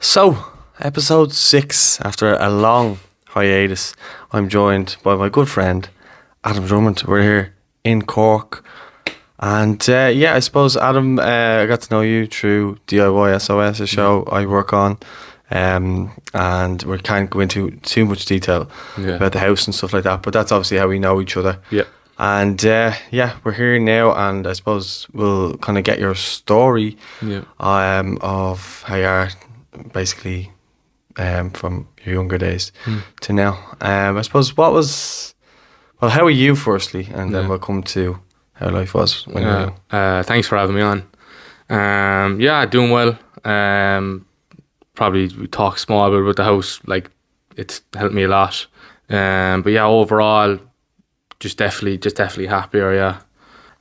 So, episode 6, after a long hiatus, I'm joined by my good friend, Adam Drummond. We're here in Cork. And I suppose, Adam, I got to know you through DIY SOS, a show I work on. And we can't go into too much detail about the house and stuff like that, but that's obviously how we know each other. Yeah. And we're here now, and I suppose we'll kind of get your story of how you are basically from your younger days to now. I suppose how are you firstly, and then we'll come to how life was when you were young. Thanks for having me on. Doing well. Probably we talk small bit about the house, like it's helped me a lot. Overall, just definitely happier. Yeah.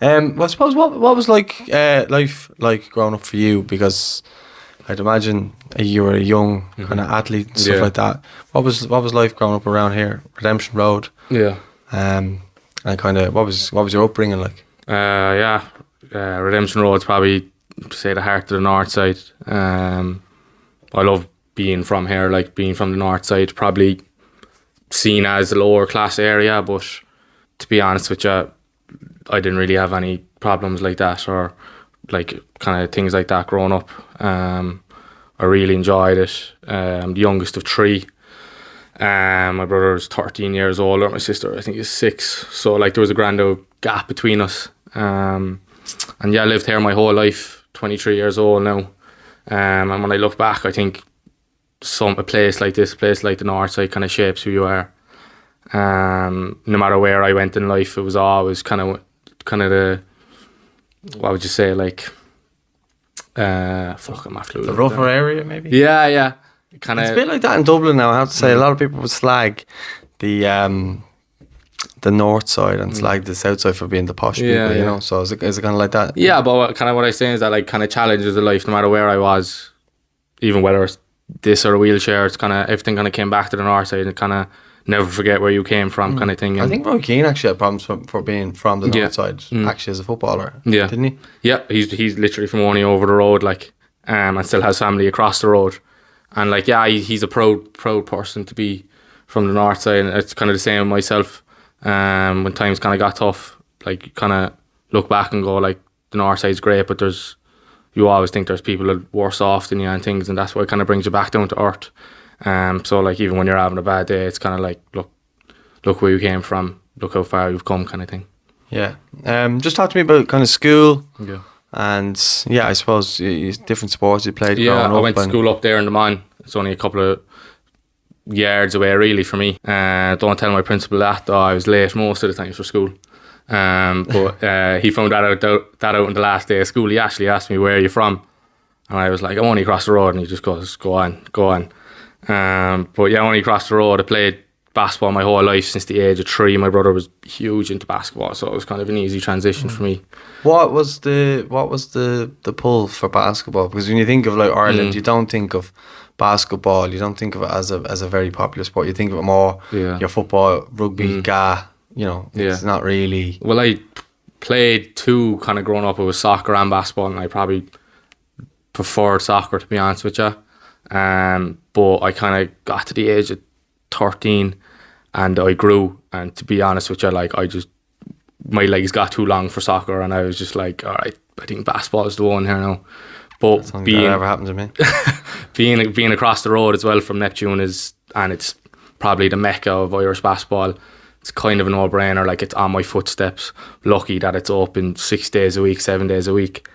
I suppose what was life like growing up for you? Because I'd imagine you were a young kind of athlete and stuff like that. What was life growing up around here, Redemption Road? Yeah. And kind of what was your upbringing like? Redemption Road's probably, say, the heart of the north side. I love being from here, like being from the north side, probably seen as a lower class area, but to be honest with you, I didn't really have any problems like that or like kind of things like that growing up. I really enjoyed it. I'm the youngest of 3. My brother is 13 years older. My sister, I think, is 6. So like there was a grand old gap between us. I lived here my whole life, 23 years old now. And when I look back, I think a place like this, a place like the north side, kind of shapes who you are. No matter where I went in life, it was always kind of the, what would you say, like, I'm after the rougher area, maybe. Yeah. Kind of. It's a bit like that in Dublin now. I have to say, a lot of people would slag the north side and slag the south side for being the posh people, you know. So is it kind of like that? Yeah, but what I'm saying is that like kind of challenges of life, no matter where I was, even whether it's this or a wheelchair, it's kind of everything kind of came back to the north side and kind of never forget where you came from, kind of thing. And I think Roy Keane actually had problems for being from the north side, actually, as a footballer. Yeah, didn't he? Yeah, he's literally from only over the road, like, and still has family across the road, and like he's a proud person to be from the north side, and it's kind of the same with myself. When times kind of got tough, like you kind of look back and go like the north side's great, but you always think there's people that are worse off than you and things, and that's what kind of brings you back down to earth. So like even when you're having a bad day, it's kind of like look where you came from, look how far you've come, kind of thing. Yeah. Just talk to me about kind of school. Yeah. And I suppose different sports you played. Yeah, I went to school up there in the Mon. It's only a couple of yards away really for me. Don't tell my principal that, though. I was late most of the time for school. But he found that out on the last day of school. He actually asked me, where are you from? And I was like, I'm only across the road. And he just goes, go on. Only across the road. I played basketball my whole life since the age of 3. My brother was huge into basketball, so it was kind of an easy transition for me. What was the pull for basketball? Because when you think of like Ireland, you don't think of basketball, you don't think of it as a very popular sport. You think of it more your football, rugby, it's not really. Well, I played 2 kind of growing up. It was soccer and basketball, and I probably preferred soccer, to be honest with you. But I kind of got to the age of 13 and I grew, and to be honest with you, like my legs got too long for soccer, and I was just like, all right, I think basketball is the one here now. But that ever happened to me. being across the road as well from Neptune it's probably the mecca of Irish basketball. It's kind of a no-brainer, like it's on my footsteps. Lucky that it's open 6 days a week, 7 days a week.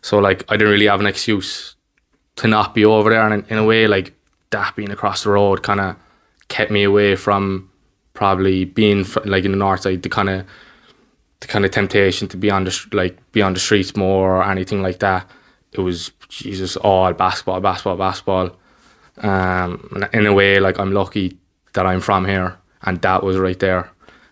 So like I didn't really have an excuse to not be over there, and in a way like that being across the road kind of kept me away from probably being like in the north side, the kind of temptation to be on the streets more or anything like that. It was all basketball. In a way, like I'm lucky that I'm from here, and that was right there,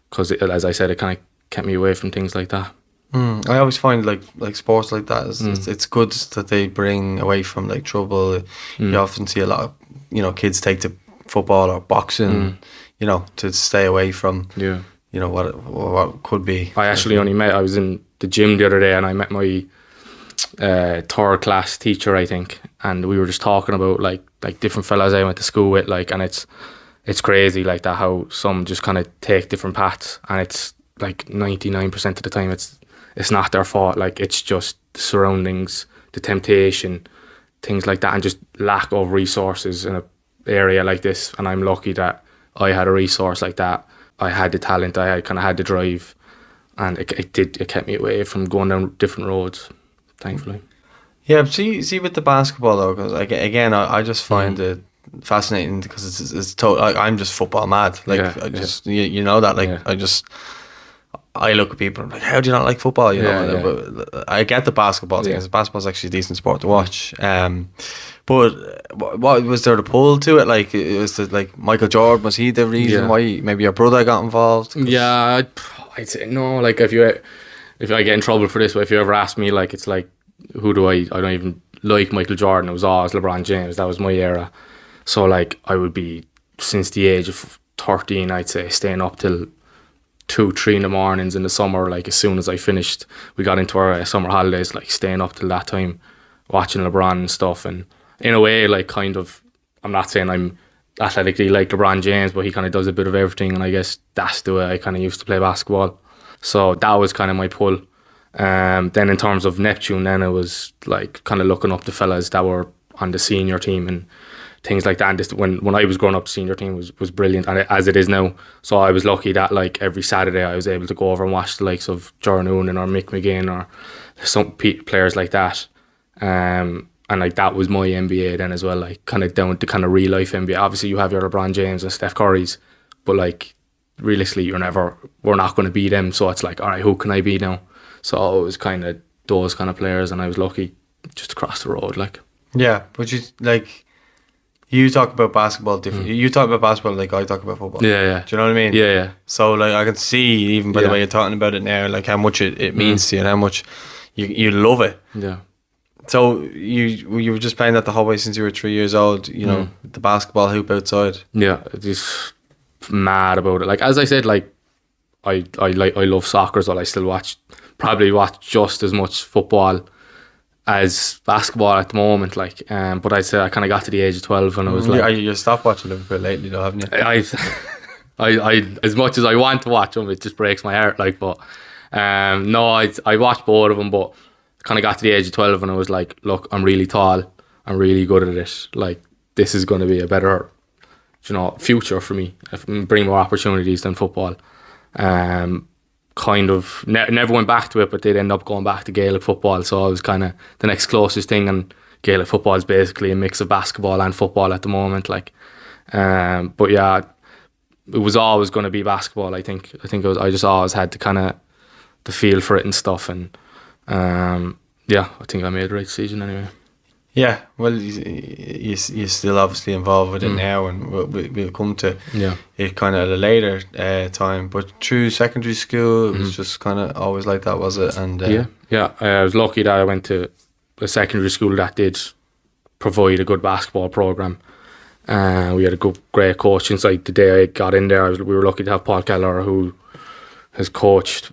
because as I said, it kind of kept me away from things like that. I always find like sports like that it's good that they bring away from like trouble. You often see a lot of kids take to football or boxing, to stay away from what could be. I actually I was in the gym the other day, and I met my third class teacher, I think, and we were just talking about like different fellas I went to school with, like, and it's crazy like that, how some just kind of take different paths, and it's like 99% of the time it's not their fault. Like, it's just the surroundings, the temptation, things like that, and just lack of resources in a area like this. And I'm lucky that I had a resource like that. I had the talent, I kind of had the drive, and it kept me away from going down different roads, thankfully. Yeah, but see with the basketball though, because again, I just find it fascinating because it's total. I'm just football mad. Like, I just you know that. Like, I look at people and I'm like, how do you not like football? You know, but I get the basketball thing. Basketball's actually a decent sport to watch. But what was there the pull to it? Like, was it like Michael Jordan? Was he the reason why maybe your brother got involved? Yeah, I'd say no. Like, if I get in trouble for this, but if you ever ask me, like, it's like, who do I don't even like Michael Jordan. It was always LeBron James. That was my era. So like, I would be, since the age of 13, I'd say, staying up till 2-3 in the mornings in the summer. Like, as soon as I finished, we got into our summer holidays, like staying up till that time, watching LeBron and stuff. And in a way, like, kind of, I'm not saying I'm athletically like LeBron James, but he kind of does a bit of everything, and I guess that's the way I kind of used to play basketball. So that was kind of my pull. Then in terms of Neptune, then it was like kind of looking up the fellas that were on the senior team and things like that. And this, when I was growing up, the senior team was brilliant, and as it is now. So I was lucky that like every Saturday I was able to go over and watch the likes of Jordan Noonan or Mick McGinn or some players like that. And like, that was my NBA then as well, like kind of down to kind of real life NBA. Obviously you have your LeBron James and Steph Curry's, but like, realistically we're not going to beat them. So it's like, all right, who can I be now? So it was kind of those kind of players, and I was lucky just to cross the road. Like, yeah, but you talk about basketball different. You talk about basketball like I talk about football. Yeah. Do you know what I mean? Yeah. So like, I can see even by the way you're talking about it now, like how much it means to you and how much you love it. Yeah. So you were just playing that the whole way since you were 3 years old. You know, the basketball hoop outside. Yeah, just mad about it. Like, as I said, like, I love soccer, so I still probably watch just as much football as basketball at the moment. Like, but I'd say I kind of got to the age of 12 and I was like, you stopped watching Liverpool lately, though, haven't you? I as much as I want to watch them, it just breaks my heart. Like, but no, I watched both of them, but kind of got to the age of 12 and I was like, look, I'm really tall, I'm really good at it. Like, this is going to be a better, future for me. Bring more opportunities than football. Kind of never went back to it, but did end up going back to Gaelic football. So I was kind of the next closest thing, and Gaelic football is basically a mix of basketball and football at the moment. Like, but yeah, it was always going to be basketball. I think I just always had to kind of the feel for it and stuff, and yeah, I think I made the right decision anyway. Yeah, well, you're still obviously involved with it now, and we'll come to it kind of at a later time. But through secondary school, it was just kind of always like that, was it? And I was lucky that I went to a secondary school that did provide a good basketball program. We had a great coach. Since like the day I got in there, we were lucky to have Paul Keller, who has coached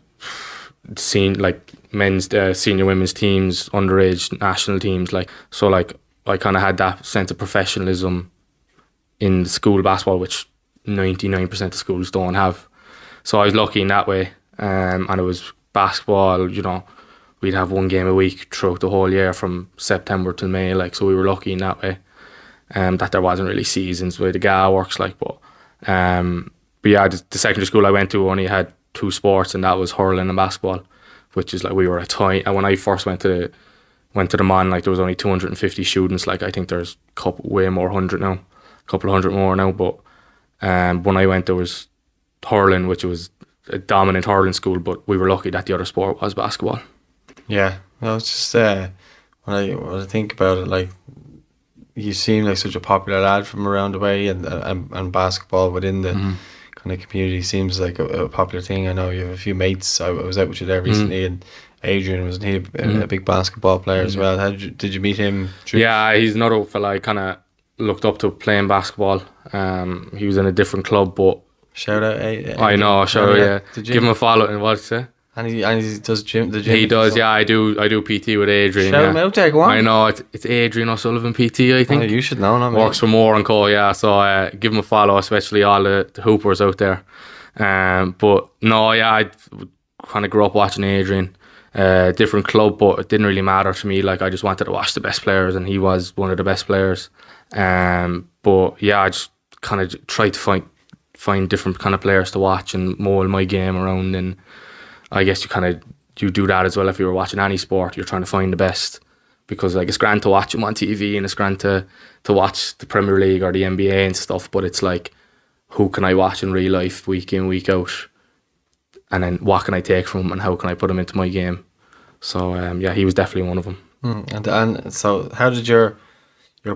men's senior women's teams, underage national teams. Like, so like, I kind of had that sense of professionalism in school basketball, which 99% of schools don't have. So I was lucky in that way. And it was basketball, we'd have one game a week throughout the whole year from September till May. Like, so we were lucky in that way. That there wasn't really seasons the way the GA works. Like, but yeah, the secondary school I went to only had two sports, and that was hurling and basketball, which is like, we were a tiny. And when I first went to the Mon, like, there was only 250 students. Like, I think there's a couple of hundred more now. But when I went, there was hurling, which was a dominant hurling school. But we were lucky that the other sport was basketball. Yeah, well, it's just when I think about it, like, you seem like such a popular lad from around the way, and basketball within the kind of community seems like a popular thing. I know you have a few mates. I was out with you there recently, and Adrian, wasn't he a big basketball player as well? Did you meet him? Yeah, he's another fella I kind of looked up to playing basketball. He was in a different club, but shout out. I know, shout out. Yeah, did you give him a follow? And what did you say? And he does the gym. He does, yeah. I do PT with Adrian. Shout him out there, go on. I know it's Adrian O'Sullivan PT. I think. Oh, you should know, not me. Works for Moore and Co. Yeah, so give him a follow, especially all the hoopers out there. But no, yeah, I kind of grew up watching Adrian. Different club, but it didn't really matter to me. Like I just wanted to watch the best players, and he was one of the best players. But yeah, I just kind of tried to find different kind of players to watch and mold my game around. And I guess you do that as well if you were watching any sport. You're trying to find the best, because like it's grand to watch them on TV and it's grand to watch the Premier League or the NBA and stuff. But it's like, who can I watch in real life week in, week out? And then what can I take from him and how can I put him into my game? So yeah, he was definitely one of them. And so how did your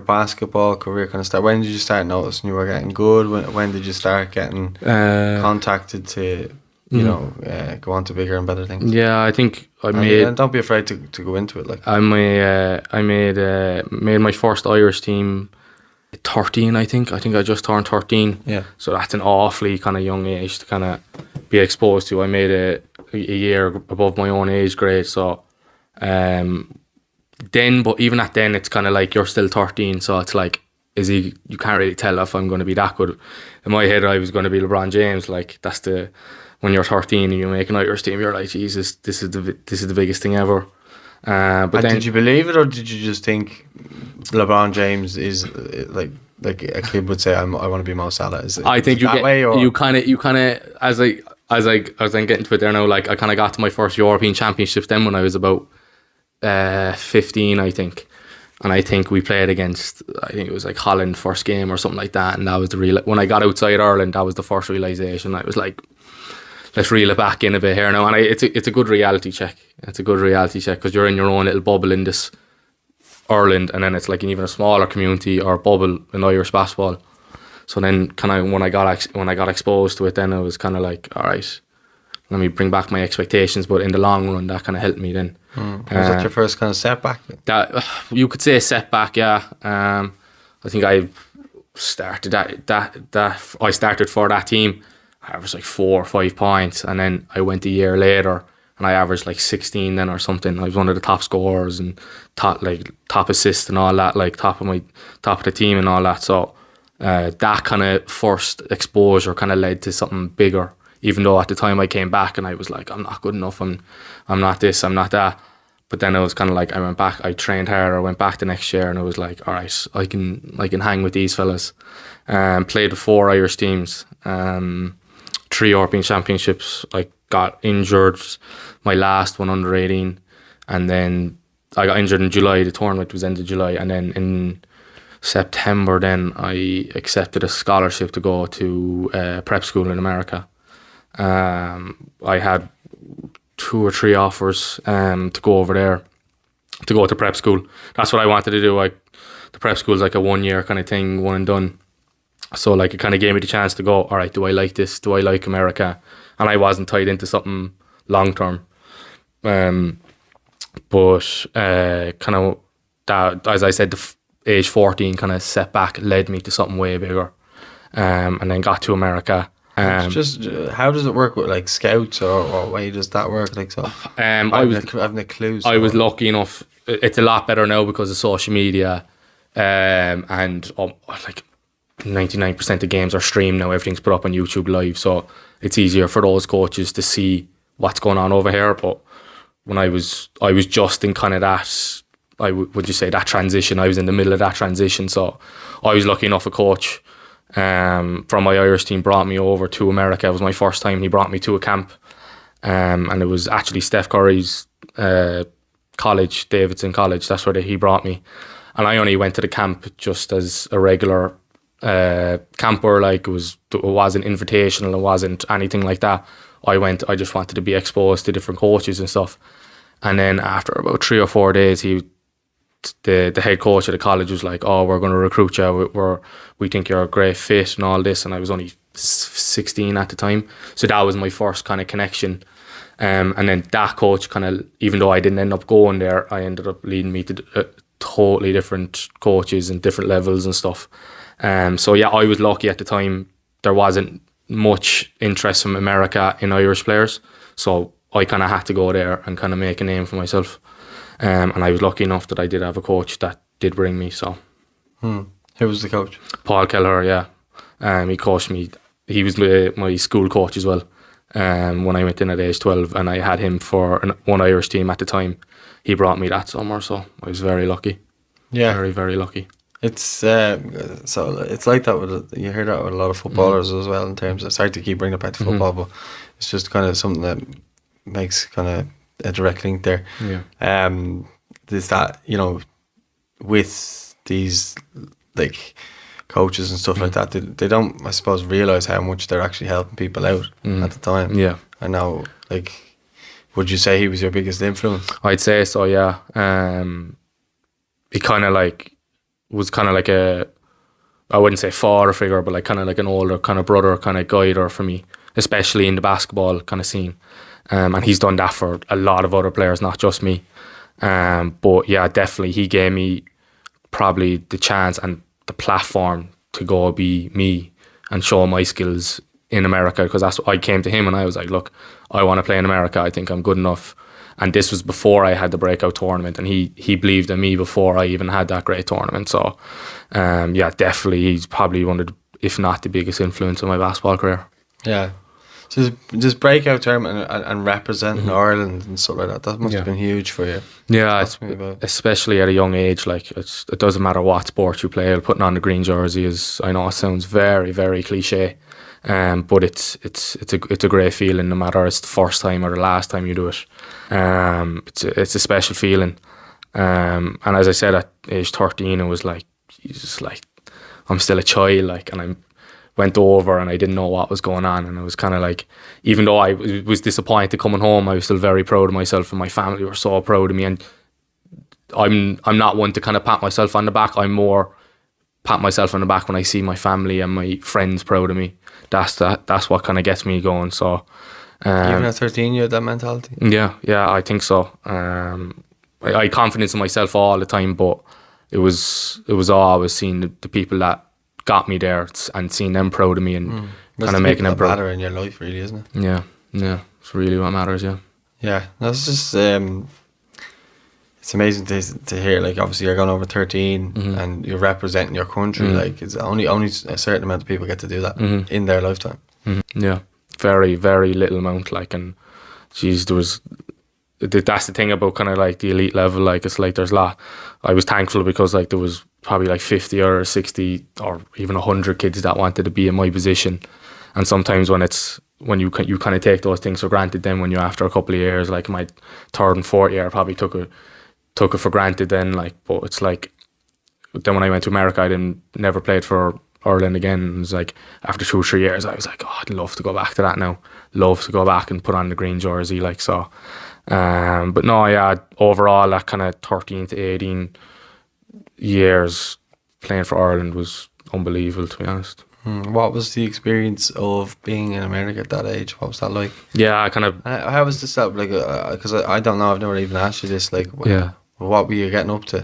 basketball career kind of start? When did you start noticing you were getting good? When did you start getting contacted to go on to bigger and better things? Yeah, I think and don't be afraid to go into it. Like I made my first Irish team at 13. I think I just turned 13. Yeah. So that's an awfully kind of young age to kind of be exposed to. I made a year above my own age grade. So but even at then, it's kind of like you're still 13. So it's like, you can't really tell if I'm going to be that good. In my head, I was going to be LeBron James. Like when you're 13 and you make an Irish team, you're like, Jesus, this is the biggest thing ever. But then, did you believe it, or did you just think LeBron James is like a kid would say, I want to be Mo Salah? I think you kind of as I'm getting to it there now. Like I kind of got to my first European Championships then when I was about 15, I think. And I think we played against, I think it was like Holland first game or something like that. And that was when I got outside Ireland, that was the first realisation. I was like, let's reel it back in a bit here now. And it's a good reality check. It's a good reality check because you're in your own little bubble in this Ireland, and then it's like in even a smaller community or bubble in Irish basketball. So then kind of when I got exposed to it, then I was kind of like, all right, let me bring back my expectations. But in the long run, that kind of helped me then. Was that your first kind of setback? That you could say setback, yeah. I think I started I started for that team. I averaged like 4 or 5 points, and then I went a year later and I averaged like 16 then or something. I was one of the top scorers and top assists and all that, like top of the team and all that. So that kind of first exposure kind of led to something bigger. Even though at the time I came back and I was like, I'm not good enough, I'm not this, I'm not that. But then it was kind of like I went back, I trained harder, I went back the next year and I was like, all right, I can hang with these fellas. Played with 4 Irish teams, 3 European Championships. I got injured, my last one under 18, and then I got injured in July. The tournament was end of July, and then in September then I accepted a scholarship to go to prep school in America. I had 2 or 3 offers to go over there, to go to prep school. That's what I wanted to do. The prep school is like a 1-year kind of thing, one and done. So like it kind of gave me the chance to go, all right, do I like this? Do I like America? And I wasn't tied into something long term. But kind of that, as I said, the age 14 kind of setback led me to something way bigger. And then got to America. Just how does it work with like scouts or way does that work? Like so, I have no clue. I was lucky enough. It's a lot better now because of social media, and like 99% of games are streamed now. Everything's put up on YouTube live, so it's easier for those coaches to see what's going on over here. But when I was just in kind of that, would you say that transition? I was in the middle of that transition, so I was lucky enough. A coach from my Irish team brought me over to America. It was my first time. He brought me to a camp, and it was actually Steph Curry's college, Davidson College. That's where he brought me, and I only went to the camp just as a regular camper. Like it wasn't invitational, it wasn't anything like that. I just wanted to be exposed to different coaches and stuff. And then after about 3 or 4 days, the head coach of the college was like, "Oh, we're going to recruit you. We think you're a great fit and all this." And I was only 16 at the time, so that was my first kind of connection. And then that coach kind of, even though I didn't end up going there, I ended up leading me to totally different coaches and different levels and stuff. So yeah, I was lucky at the time. There wasn't much interest from America in Irish players, so I kind of had to go there and kind of make a name for myself. And I was lucky enough that I did have a coach that did bring me. So, Who was the coach? Paul Kelleher, yeah. He coached me. He was my school coach as well. When I went in at age 12, and I had him for one Irish team at the time. He brought me that summer, so I was very lucky. Yeah, very, very lucky. It's so it's like that you hear that with a lot of footballers as well. In terms of, sorry to keep bringing it back to football, but it's just kind of something that makes kind of a direct link there. Yeah. There's that, with these like coaches and stuff like that, they don't, I suppose, realise how much they're actually helping people out at the time. Yeah. And now, like, would you say he was your biggest influence? I'd say so, yeah. He kind of like was kind of like I wouldn't say father figure, but like kind of like an older kind of brother, kind of guider for me, especially in the basketball kind of scene. And he's done that for a lot of other players, not just me. But yeah, definitely he gave me probably the chance and the platform to go be me and show my skills in America, because that's what I came to him and I was like, look, I want to play in America. I think I'm good enough. And this was before I had the breakout tournament, and he believed in me before I even had that great tournament. So yeah, definitely he's probably one of the, if not the biggest influence on my basketball career. Yeah. So just breakout tournament and representing Ireland and stuff like that must have been huge for you. Yeah, especially at a young age. Like it doesn't matter what sport you play. Putting on the green jersey is, I know it sounds very, very cliche, but it's a great feeling, no matter it's the first time or the last time you do it. It's a special feeling. And as I said, at age 13, it was like, Jesus, like I'm still a child, like, and I went over and I didn't know what was going on, and I was kind of like, even though I was disappointed coming home, I was still very proud of myself, and my family were so proud of me. And I'm not one to kind of pat myself on the back. I'm more pat myself on the back when I see my family and my friends proud of me. That's what kind of gets me going. So even at 13 you had that mentality? Yeah, I think so. I had confidence in myself all the time, but it was all I was seeing the people that got me there and seeing them proud of me and kind of making them proud. Matter in your life, really, isn't it? Yeah, it's really what matters. Yeah, that's just it's amazing to hear. Like, obviously you're going over 13 and you're representing your country. Like, it's only a certain amount of people get to do that in their lifetime. Yeah, very, very little amount. Like, and geez, that's the thing about kind of like the elite level. Like, it's like there's a lot. I was thankful because like there was probably like 50 or 60 or even 100 kids that wanted to be in my position. And sometimes when you kind of take those things for granted, then when you're after a couple of years, like my third and fourth year, I probably took it for granted then. Like, but it's like, then when I went to America, I never played for Ireland again. It was like after 2 or 3 years, I was like, oh, I'd love to go back to that now. Love to go back and put on the green jersey, like so. But no, yeah, overall that kind of 13 to 18 years playing for Ireland was unbelievable, to be honest. What was the experience of being in America at that age? What was that like? Yeah, I kind of... How was this up? Like, because I don't know, I've never even asked you this. Like, what were you getting up to?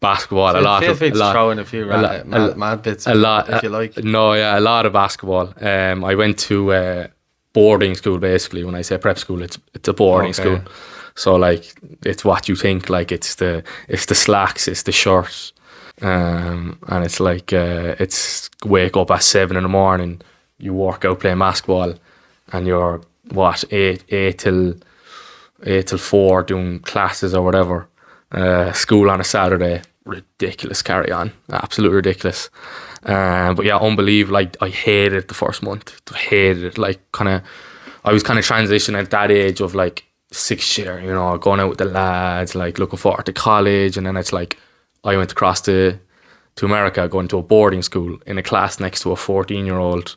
Basketball, so a lot. Feel free to throw in a few mad bits, if you like. No, yeah, a lot of basketball. I went to boarding school, basically. When I say prep school, it's a boarding school. So like, it's what you think. Like, it's the slacks, it's the shorts, and it's like it's wake up at 7 a.m, you work out playing basketball, and you're what 8 till 4 doing classes or whatever. School on a Saturday, ridiculous carry on, absolutely ridiculous. But yeah, unbelievable. Like, I hated it the first month. Hated it. Like, I was kind of transitioning at that age of like 6th year, going out with the lads, like looking forward to college, and then it's like I went across to America, going to a boarding school in a class next to a 14-year-old,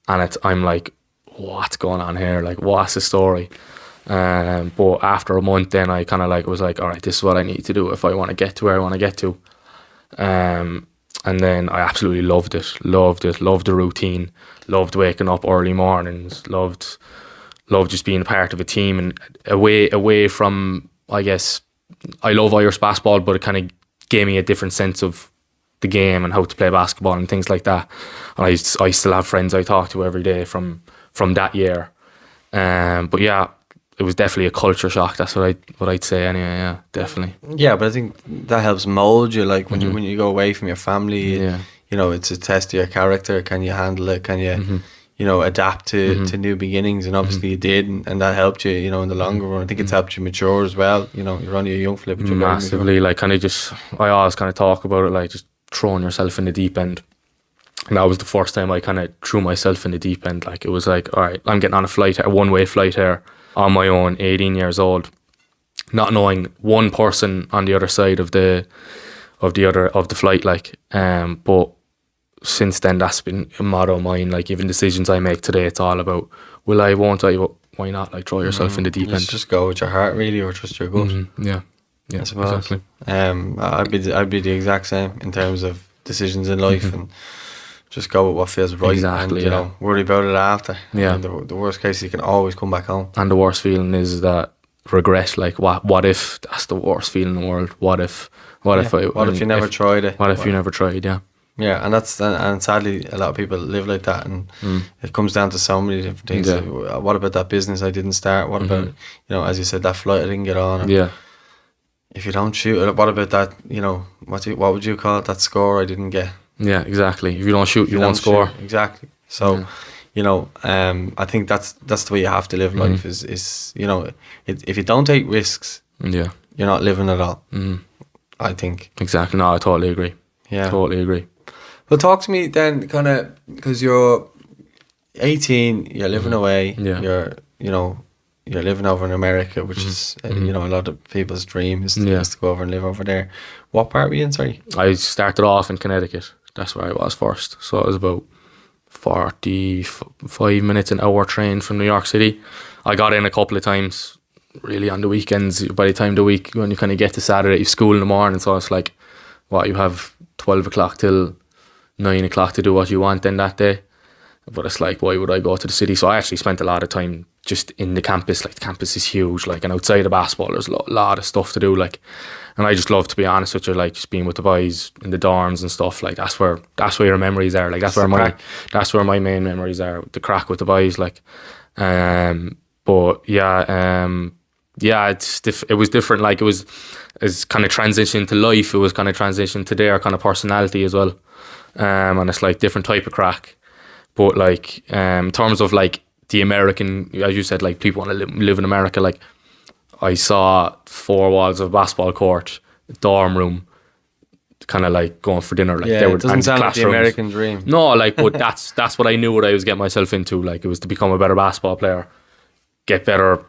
and I'm like, what's going on here? Like, what's the story? But after a month, then I kind of like was like, all right, this is what I need to do if I want to get to where I want to get to. And then I absolutely loved it, loved the routine, loved waking up early mornings, loved just being a part of a team, and away from, I guess, I love Irish basketball, but it kind of gave me a different sense of the game and how to play basketball and things like that. And I still have friends I talk to every day from that year. But yeah, it was definitely a culture shock. That's what I'd say anyway. Yeah, definitely. Yeah, but I think that helps mold you. Like when you go away from your family, Yeah. you know, it's a test of your character. Can you handle it? Can you, you know, adapt to new beginnings? And obviously you did, and that helped you, you know, in the longer run. I think it's helped you mature as well. You know, you're only a young flip, but you're very mature. Massively. Like I always kind of talk about it, like just throwing yourself in the deep end. And that was the first time I kind of threw myself in the deep end. Like it was like, all right, I'm getting on a one-way flight here on my own, 18 years old, not knowing one person on the other side of the flight. Like, but since then, that's been a motto of mine. Like even decisions I make today, it's all about will I, won't I, why not? Like throw yourself in the deep end. Just go with your heart, really, or trust your gut. Yeah, I suppose. exactly. I'd be the exact same in terms of decisions in life, and just go with what feels right. Exactly, and you know, worry about it after. Yeah. And the worst case, you can always come back home. And the worst feeling is that regret. Like what if that's the worst feeling in the world? What if you never tried it? What if you never tried? Yeah. Yeah, and sadly, a lot of people live like that, and it comes down to so many different things. Yeah. Like, what about that business I didn't start? What about, you know, as you said, that flight I didn't get on? Yeah. If you don't shoot, what about that? You know, what would you call it? That score I didn't get. Yeah, exactly. If you don't shoot, you won't score. Shoot, exactly. So, you know, I think that's the way you have to live life. Is you know, if you don't take risks, you're not living at all. I think. Exactly. No, I totally agree. Yeah, totally agree. Well, talk to me then, kind of, because you're 18, you're living away. Yeah. You're living over in America, which is you know, a lot of people's dream is to go over and live over there. What part were you in? Sorry. I started off in Connecticut. That's where I was first. So it was about 45 minutes an hour train from New York City. I got in a couple of times, really on the weekends. By the time of the week, when you kind of get to Saturday, you have school in the morning. So it's like, you have 12 o'clock till 9 o'clock to do what you want then that day. But it's like, why would I go to the city? So I actually spent a lot of time just in the campus. Like the campus is huge, like, and outside of basketball there's a lot of stuff to do, like, and I just love, to be honest with you, like just being with the boys in the dorms and stuff. Like that's where your memories are. Like that's where my main memories are, the crack with the boys. Like, but yeah, it was different. Like it's kind of transition to life. It was kind of transition to their kind of personality as well. And it's like different type of crack. But like in terms of like the American, as you said, like people want to live in America. Like I saw 4 walls of a basketball court, dorm room, kind of like going for dinner. Like it doesn't sound like the American dream. No, like, but that's what I knew what I was getting myself into. Like it was to become a better basketball player, get better,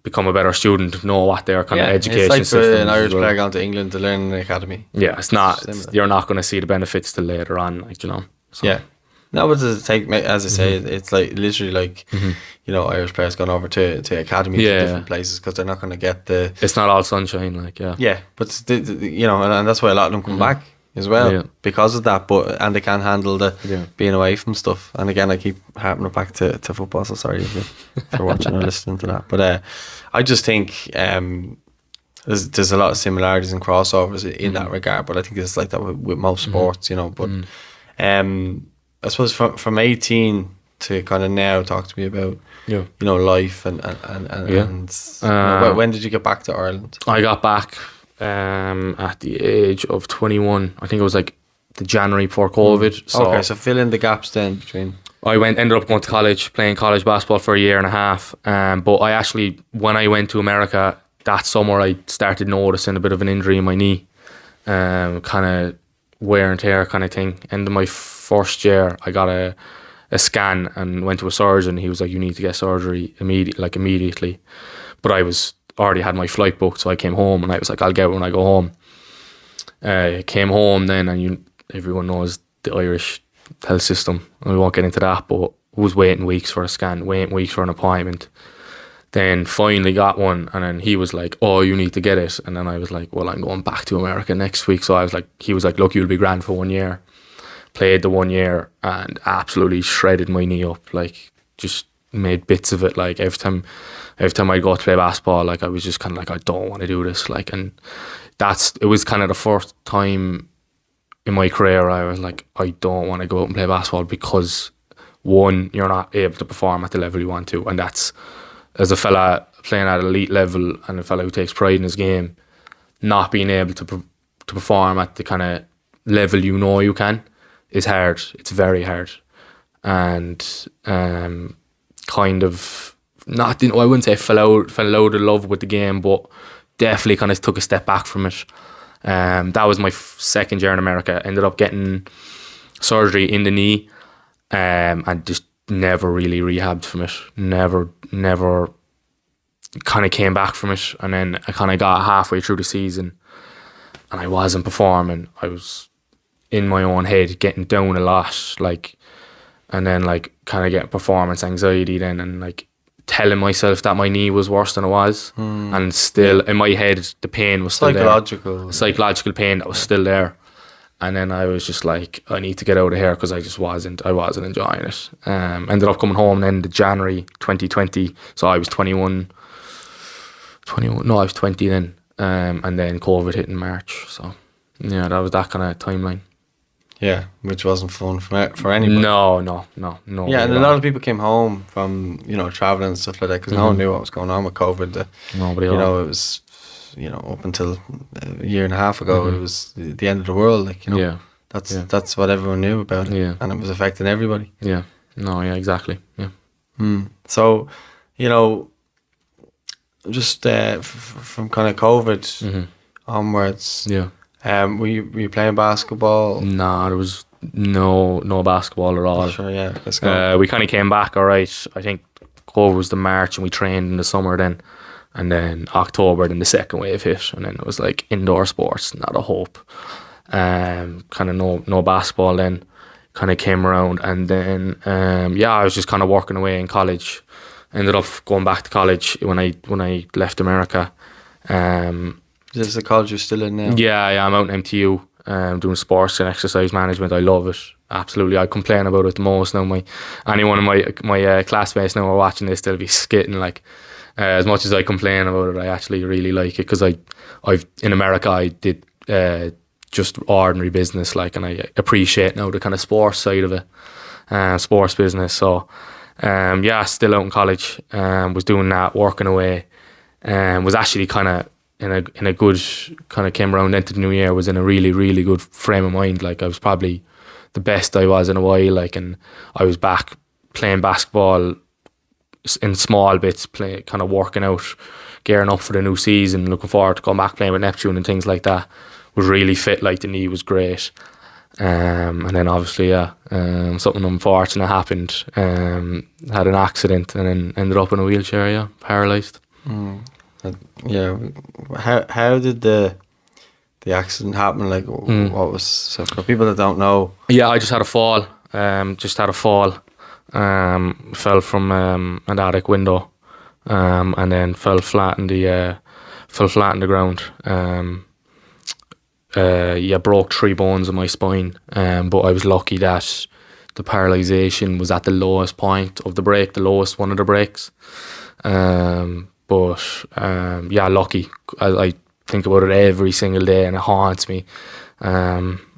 become a better student, know what their kind of education system is. It's like an Irish player going to England to learn in an academy. Yeah, it's not. You're not going to see the benefits till later on, like, you know. So. Yeah. No, but does it take, as I say, it's like literally like, you know, Irish players going over to academies in different places because they're not going to get the... It's not all sunshine, like, Yeah, but, you know, and that's why a lot of them come back as well because of that, and they can't handle the being away from stuff. And again, I keep harping it back to football, so sorry if you're watching or listening to that. But I just think there's a lot of similarities and crossovers in that regard, but I think it's like that with most sports, you know. But I suppose from 18 to kind of now, talk to me about you know, life and when did you get back to Ireland? I got back at the age of 21. I think it was like the January before COVID. So okay, so fill in the gaps then between. I ended up going to college, playing college basketball for a year and a half. But I actually, when I went to America that summer, I started noticing a bit of an injury in my knee, kind of wear and tear kind of thing. End of my first year, I got a scan and went to a surgeon. He was like, "You need to get surgery immediately." But I already had my flight booked, so I came home and I was like, "I'll get it when I go home." Came home then, and everyone knows the Irish health system. We won't get into that, but was waiting weeks for a scan, waiting weeks for an appointment. Then finally got one, and then he was like, "Oh, you need to get it." And then I was like, "Well, I'm going back to America next week." So he was like, "Look, you'll be grand for 1 year." Played the 1 year and absolutely shredded my knee up. Like, just made bits of it. Like every time I'd go to play basketball, like I was just kind of like, I don't want to do this. Like, and it was kind of the first time in my career I was like, I don't want to go out and play basketball because one, you're not able to perform at the level you want to, and that's as a fella playing at elite level and a fella who takes pride in his game, not being able to perform at the kind of level you can is hard. It's very hard, and kind of not. I wouldn't say fell out of love with the game, but definitely kind of took a step back from it. That was my second year in America. Ended up getting surgery in the knee, and just never really rehabbed from it. Never kind of came back from it. And then I kind of got halfway through the season and I wasn't performing. I was in my own head, getting down a lot, like, and then like kind of getting performance anxiety then, and like telling myself that my knee was worse than it was. And still in my head the pain was still there. Psychological pain that was still there. And then I was just like, I need to get out of here, because I wasn't enjoying it. Ended up coming home then in January 2020, so I was 21, no, I was 20 then, and then COVID hit in March. So yeah, that was that kind of timeline. Yeah, which wasn't fun for anybody. No. Yeah, and a lot of people came home from, traveling and stuff like that, because no one knew what was going on with COVID. Nobody. It was, up until a year and a half ago, it was the end of the world. Like, Yeah. That's what everyone knew about it. Yeah. And it was affecting everybody. Yeah. No. Yeah. Exactly. Yeah. So, just from kind of COVID onwards. Yeah. Were you playing basketball? Nah, there was no basketball at all. Sure, yeah. Let's go. We kind of came back all right. I think COVID was the March, and we trained in the summer then. And then October, then the second wave hit, and then it was like indoor sports, not a hope. Kind of no basketball then. Kind of came around, and then I was just kind of working away in college. Ended up going back to college when I left America. Is this the college you're still in now? Yeah, I'm out in MTU, doing sports and exercise management. I love it, absolutely. I complain about it the most now. Any one of my classmates now are watching this, they'll be skitting like. As much as I complain about it, I actually really like it, because I've in America I did just ordinary business, like, and I appreciate now the kind of sports side of it, sports business. So still out in college, was doing that, working away, was actually kind of in a good kind of came around into the new year, was in a really, really good frame of mind. Like, I was probably the best I was in a while, like, and I was back playing basketball in small bits, kind of working out, gearing up for the new season, looking forward to going back playing with Neptune and things like that. Was really fit, like, the knee was great. And then obviously, something unfortunate happened. Had an accident and then ended up in a wheelchair, paralyzed. Yeah. How did the accident happen? Like, what was, so for people that don't know? Yeah, I just had a fall. Fell from an attic window, and then fell flat in the ground. Broke 3 bones in my spine. But I was lucky that the paralysation was at the lowest point of the break, the lowest one of the breaks. Lucky. I think about it every single day, and it haunts me.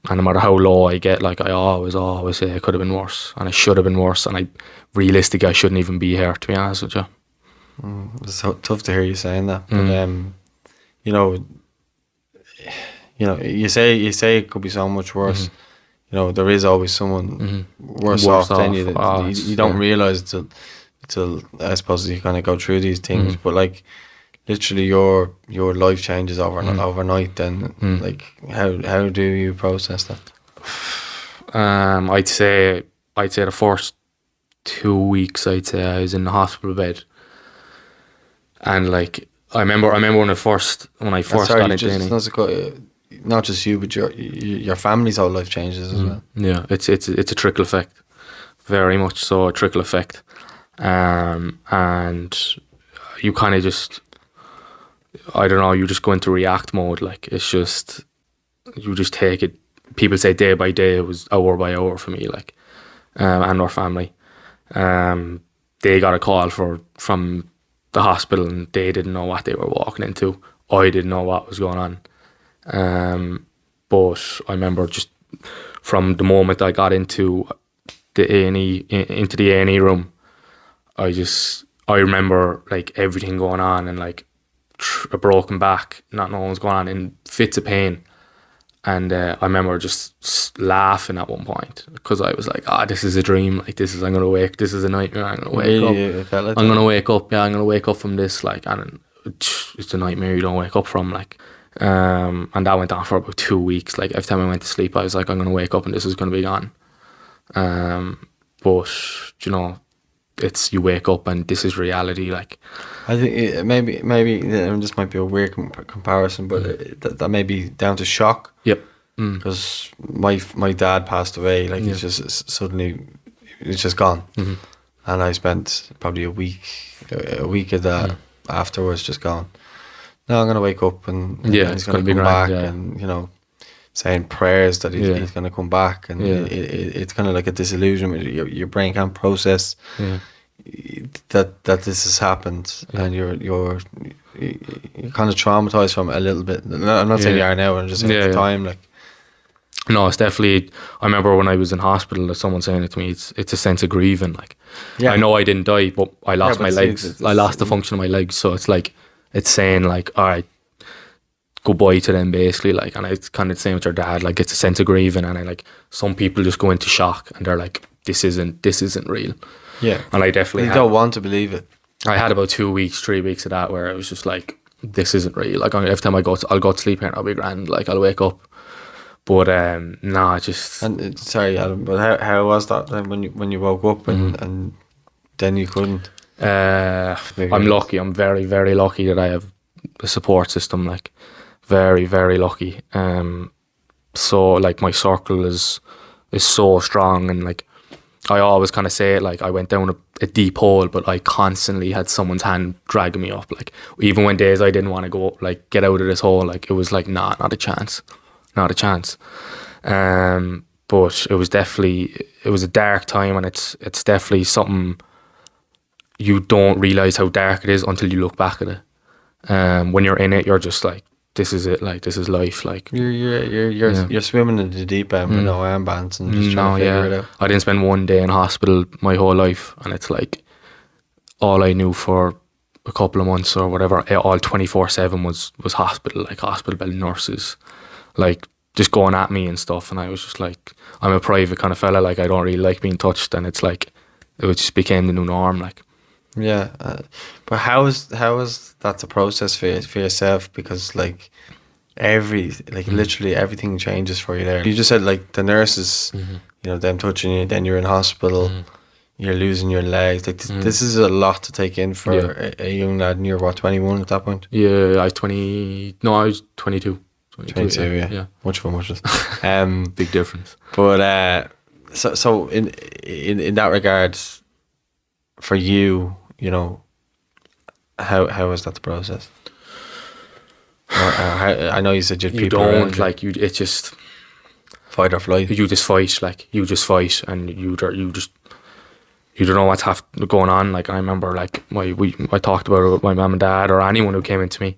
And no matter how low I get, like, I always say it could have been worse, and it should have been worse, and realistically I shouldn't even be here, to be honest with you. It's so tough to hear you saying that, but you say it could be so much worse. There is always someone worse off than you. You don't realise till I suppose you kind of go through these things, but like, literally your life changes overnight. Then like, how do you process that? I'd say the first 2 weeks, I was in the hospital bed, and like, I remember when I first got into not just you, but your family's whole life changes as well. Yeah, it's a trickle effect, very much so, a trickle effect, and you kind of just, I don't know, you just go into react mode. Like, it's just, you just take it. People say day by day, it was hour by hour for me, like, and our family. They got a call from the hospital, and they didn't know what they were walking into. I didn't know what was going on. But I remember just from the moment I got into the A&E into the A&E room, I remember like everything going on and like a broken back, not knowing what's going on, in fits of pain. And I remember just laughing at one point because I was like, this is a dream. Like, this is a nightmare. I'm going to wake up. I'm going to wake up. Yeah, I'm going to wake up from this. Like, and it's a nightmare you don't wake up from. Like, and that went on for about 2 weeks. Like, every time I went to sleep, I was like, I'm going to wake up and this is going to be gone. But, you know, it's, you wake up and this is reality. Like, I think maybe this might be a weird comparison, but that may be down to shock. Yep. Because my dad passed away. Like, it's just suddenly, it's just gone. And I spent probably a week of that afterwards, just gone. Now I'm gonna wake up and he's gonna come back, and you know, saying prayers that he's gonna come back, and it's kind of like a disillusionment. Your brain can't process that this has happened, and you're kind of traumatized from it a little bit. I'm not saying you are now, I'm just saying at the time, like. No, it's definitely. I remember when I was in hospital, someone saying it to me. It's a sense of grieving. Like, I know I didn't die, but I lost my legs. I lost the function of my legs, so it's like, it's saying like, all right, goodbye to them, basically. Like, and it's kind of the same with your dad. Like, it's a sense of grieving, and like, some people just go into shock and they're like, this isn't real. Yeah, and I definitely don't want to believe it. I had about 2 weeks, 3 weeks of that where it was just like, this isn't real. Like, every time I'll go to sleep here and I'll be grand. Like, I'll wake up. But just. And sorry, Adam, but how was that then when you woke up and then you couldn't? I'm lucky. I'm very, very lucky that I have a support system. Like, very, very lucky. So like, my circle is so strong, and like, I always kind of say it, like, I went down a deep hole, but I constantly had someone's hand dragging me up. Like, even when days I didn't want to go, like, get out of this hole, like, it was like, nah, not a chance. Not a chance. But it was a dark time, and it's definitely something you don't realise how dark it is until you look back at it. When you're in it, you're just like, this is it, like, this is life. Like, you're swimming in the deep end with no armbands and just trying to figure it out. I didn't spend one day in hospital my whole life, and it's like, all I knew for a couple of months or whatever, all 24/7 was hospital, like hospital bed nurses, like, just going at me and stuff. And I was just like, I'm a private kind of fella, like, I don't really like being touched, and it's like, it just became the new norm. Like, yeah, but how is that the process for yourself? Because like, literally everything changes for you there. You just said like the nurses, you know, them touching you, then you're in hospital, you're losing your legs. Like, this is a lot to take in for a young lad. And you're what, 21 at that point? Yeah, I was 22. 22, yeah. Much fun, big difference. But so in that regard, for you, you know, how was that the process? I know you said you'd people don't like you. It's just fight or flight. You just fight, like, and you don't know what's going on. Like, I remember, like, I talked about it with my mum and dad, or anyone who came into me.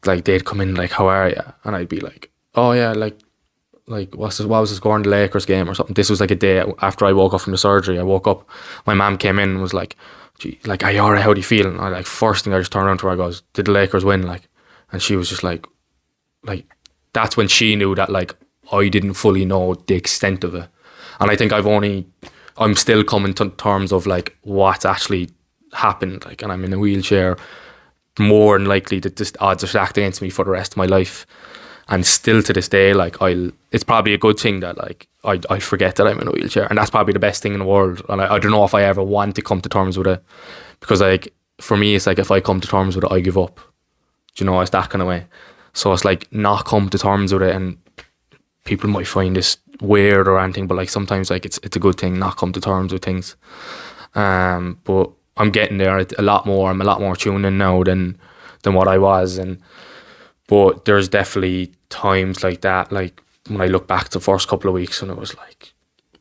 Like, they'd come in like, how are you? And I'd be like, oh yeah, like what was the score in the Lakers game or something? This was like a day after I woke up from the surgery. I woke up, my mum came in and was like, gee, like, are you alright? How do you feel? And I, like, first thing I just turned around to her, I goes, did the Lakers win? Like, and she was just like, that's when she knew that, like, I didn't fully know the extent of it. And I think I'm still coming to terms of like what's actually happened. Like, and I'm in a wheelchair, more than likely that this odds are stacked against me for the rest of my life. And still to this day, like, it's probably a good thing that, like, I forget that I'm in a wheelchair, and that's probably the best thing in the world. And I don't know if I ever want to come to terms with it, because, like, for me, it's like, if I come to terms with it, I give up. Do you know, it's that kind of way. So it's like, not come to terms with it, and people might find this weird or anything, but like, sometimes, like, it's a good thing not come to terms with things. But I'm getting there a lot more. I'm a lot more tuned in now than what I was. But there's definitely times like that, like when I look back to the first couple of weeks, and it was like,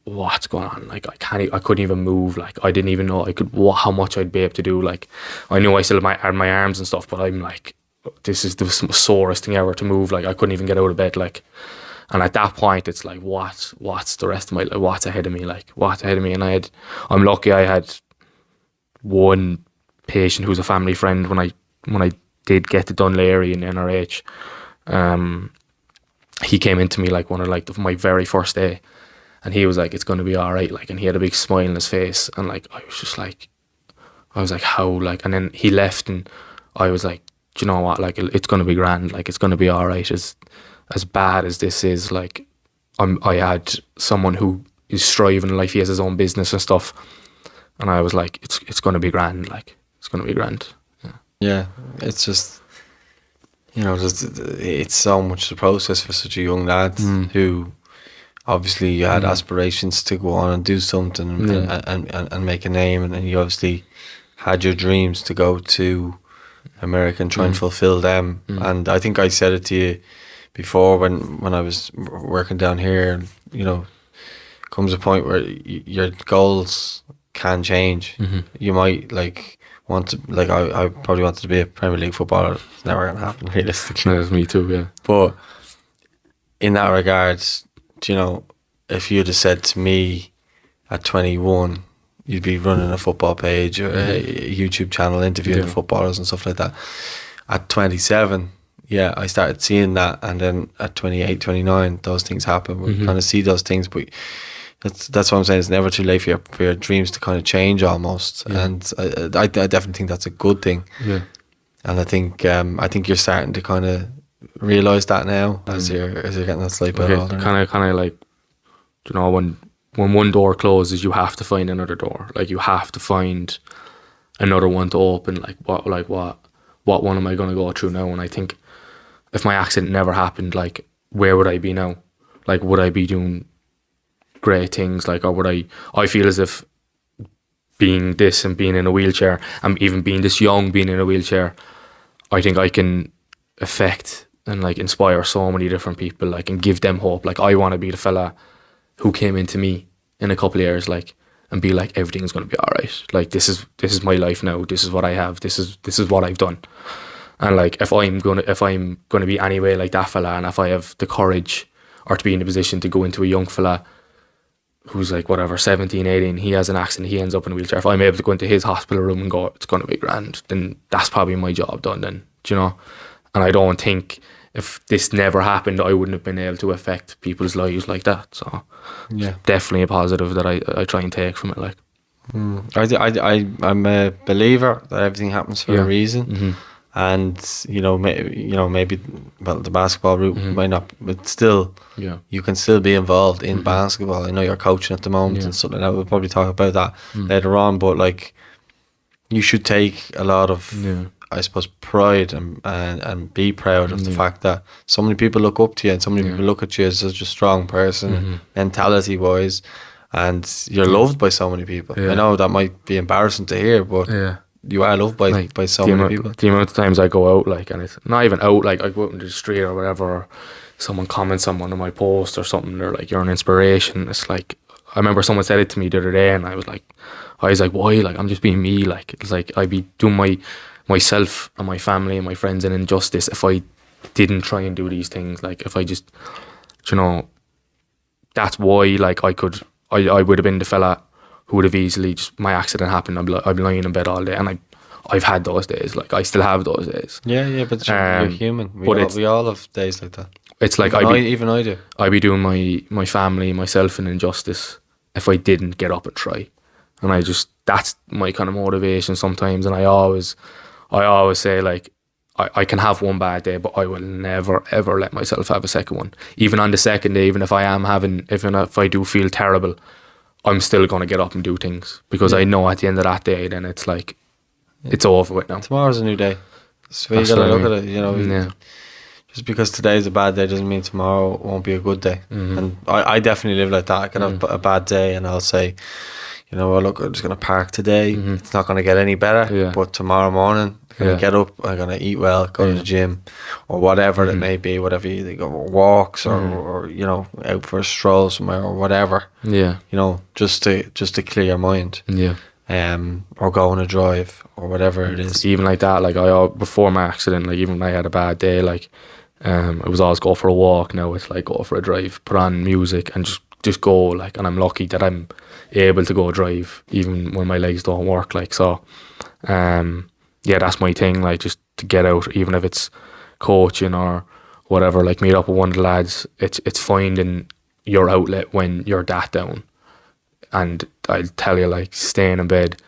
what's going on? Like, I couldn't even move. Like, I didn't even know how much I'd be able to do. Like, I knew I still had my arms and stuff, but I'm like, this is the sorest thing ever to move. Like, I couldn't even get out of bed. Like, And at that point, it's like, what's the rest of my life? What's ahead of me? Like, what's ahead of me? And I'm lucky I had one patient who's a family friend when I did get to Dunleary in NRH. He came into me like one of like my very first day, and he was like, "It's going to be all right." Like, and he had a big smile on his face, and like I was like, "How?" Like, and then he left, and I was like, "Do you know what? Like, it's going to be grand. Like, it's going to be all right. As bad as this is, like, I had someone who is striving in life. He has his own business and stuff, and I was like, it's going to be grand. Like, it's going to be grand." Yeah, it's just, you know, it's so much to process for such a young lad who obviously you had aspirations to go on and do something and make a name, and then you obviously had your dreams to go to America and try and fulfill them. And I think I said it to you before when I was working down here, you know, comes a point where your goals can change. You might like want to, like I probably wanted to be a Premier League footballer. It's never going to happen realistically. That's me too, yeah. But in that regard, you know, if you'd have said to me at 21 you'd be running a football page or a YouTube channel interviewing footballers and stuff like that, at 27, yeah, I started seeing that, and then at 28, 29, those things happen. We kind of see those things, but that's what I'm saying. It's never too late for your dreams to kind of change almost, and I definitely think that's a good thing. Yeah, and I think you're starting to kind of realise that now as you're getting that slight bit older. Kind of like, you know, when one door closes, you have to find another door. Like, you have to find another one to open. Like what one am I going to go through now? And I think if my accident never happened, like, where would I be now? Like, would I be doing great things? Like, or would I feel as if being this and being in a wheelchair, and even being this young, being in a wheelchair, I think I can affect and like inspire so many different people, like, and give them hope. Like, I want to be the fella who came into me in a couple of years, like, and be like, everything's going to be all right. Like, this is my life now. This is what I have. This is what I've done. And like, if I'm gonna be anyway like that fella, and if I have the courage or to be in a position to go into a young fella who's like whatever 17, 18, he has an accident, he ends up in a wheelchair, if I'm able to go into his hospital room and go, it's gonna be grand, then that's probably my job done then, do you know? And I don't think if this never happened, I wouldn't have been able to affect people's lives like that. So yeah, definitely a positive that I try and take from it. Like, I'm a believer that everything happens for a reason. And you know, maybe well, the basketball route might not, but still, you can still be involved in basketball. I know you're coaching at the moment and something. We'll probably talk about that later on. But like, you should take a lot of, I suppose, pride and be proud of the fact that so many people look up to you, and so many people look at you as such a strong person, mentality wise, and you're loved by so many people. I know that might be embarrassing to hear, but you are loved by so many people. The amount of times I go out, like, and it's not even out, like, I go out into the street or whatever, or someone comments on one of my posts or something, they're like, you're an inspiration. It's like, I remember someone said it to me the other day, and I was like, why? Like, I'm just being me. Like, it's like I'd be doing myself and my family and my friends an injustice if I didn't try and do these things. Like, if I just, you know, that's why, like, I would have been the fella who would have easily just, my accident happened, I'd be lying in bed all day, and I've had those days. Like, I still have those days. Yeah, but you're human. We all have days like that. It's like even I do. I'd be doing my family, myself an injustice if I didn't get up and try. And that's my kind of motivation sometimes. And I always say, like, I can have one bad day, but I will never ever let myself have a second one. Even on the second day, even if I do feel terrible, I'm still going to get up and do things, because I know at the end of that day, then it's like, it's over with now. Tomorrow's a new day. So you gotta look at it, you know. Just because today's a bad day doesn't mean tomorrow won't be a good day. And I definitely live like that. I can have a bad day and I'll say, you know, well, look, I'm just going to park today. It's not going to get any better. But tomorrow morning, I'm going to get up, I'm going to eat well, go to the gym, or whatever it may be, whatever you go, walks or, you know, out for a stroll somewhere or whatever. You know, just to clear your mind. Or go on a drive or whatever it is. Even like that, like, before my accident, like, even when I had a bad day, like, It was always go for a walk. Now it's like go for a drive, put on music and just go, like, and I'm lucky that I'm able to go drive even when my legs don't work, like. So yeah, that's my thing, like, just to get out, even if it's coaching or whatever, like meet up with one of the lads. It's finding your outlet when you're that down. And I'll tell you, like, staying in bed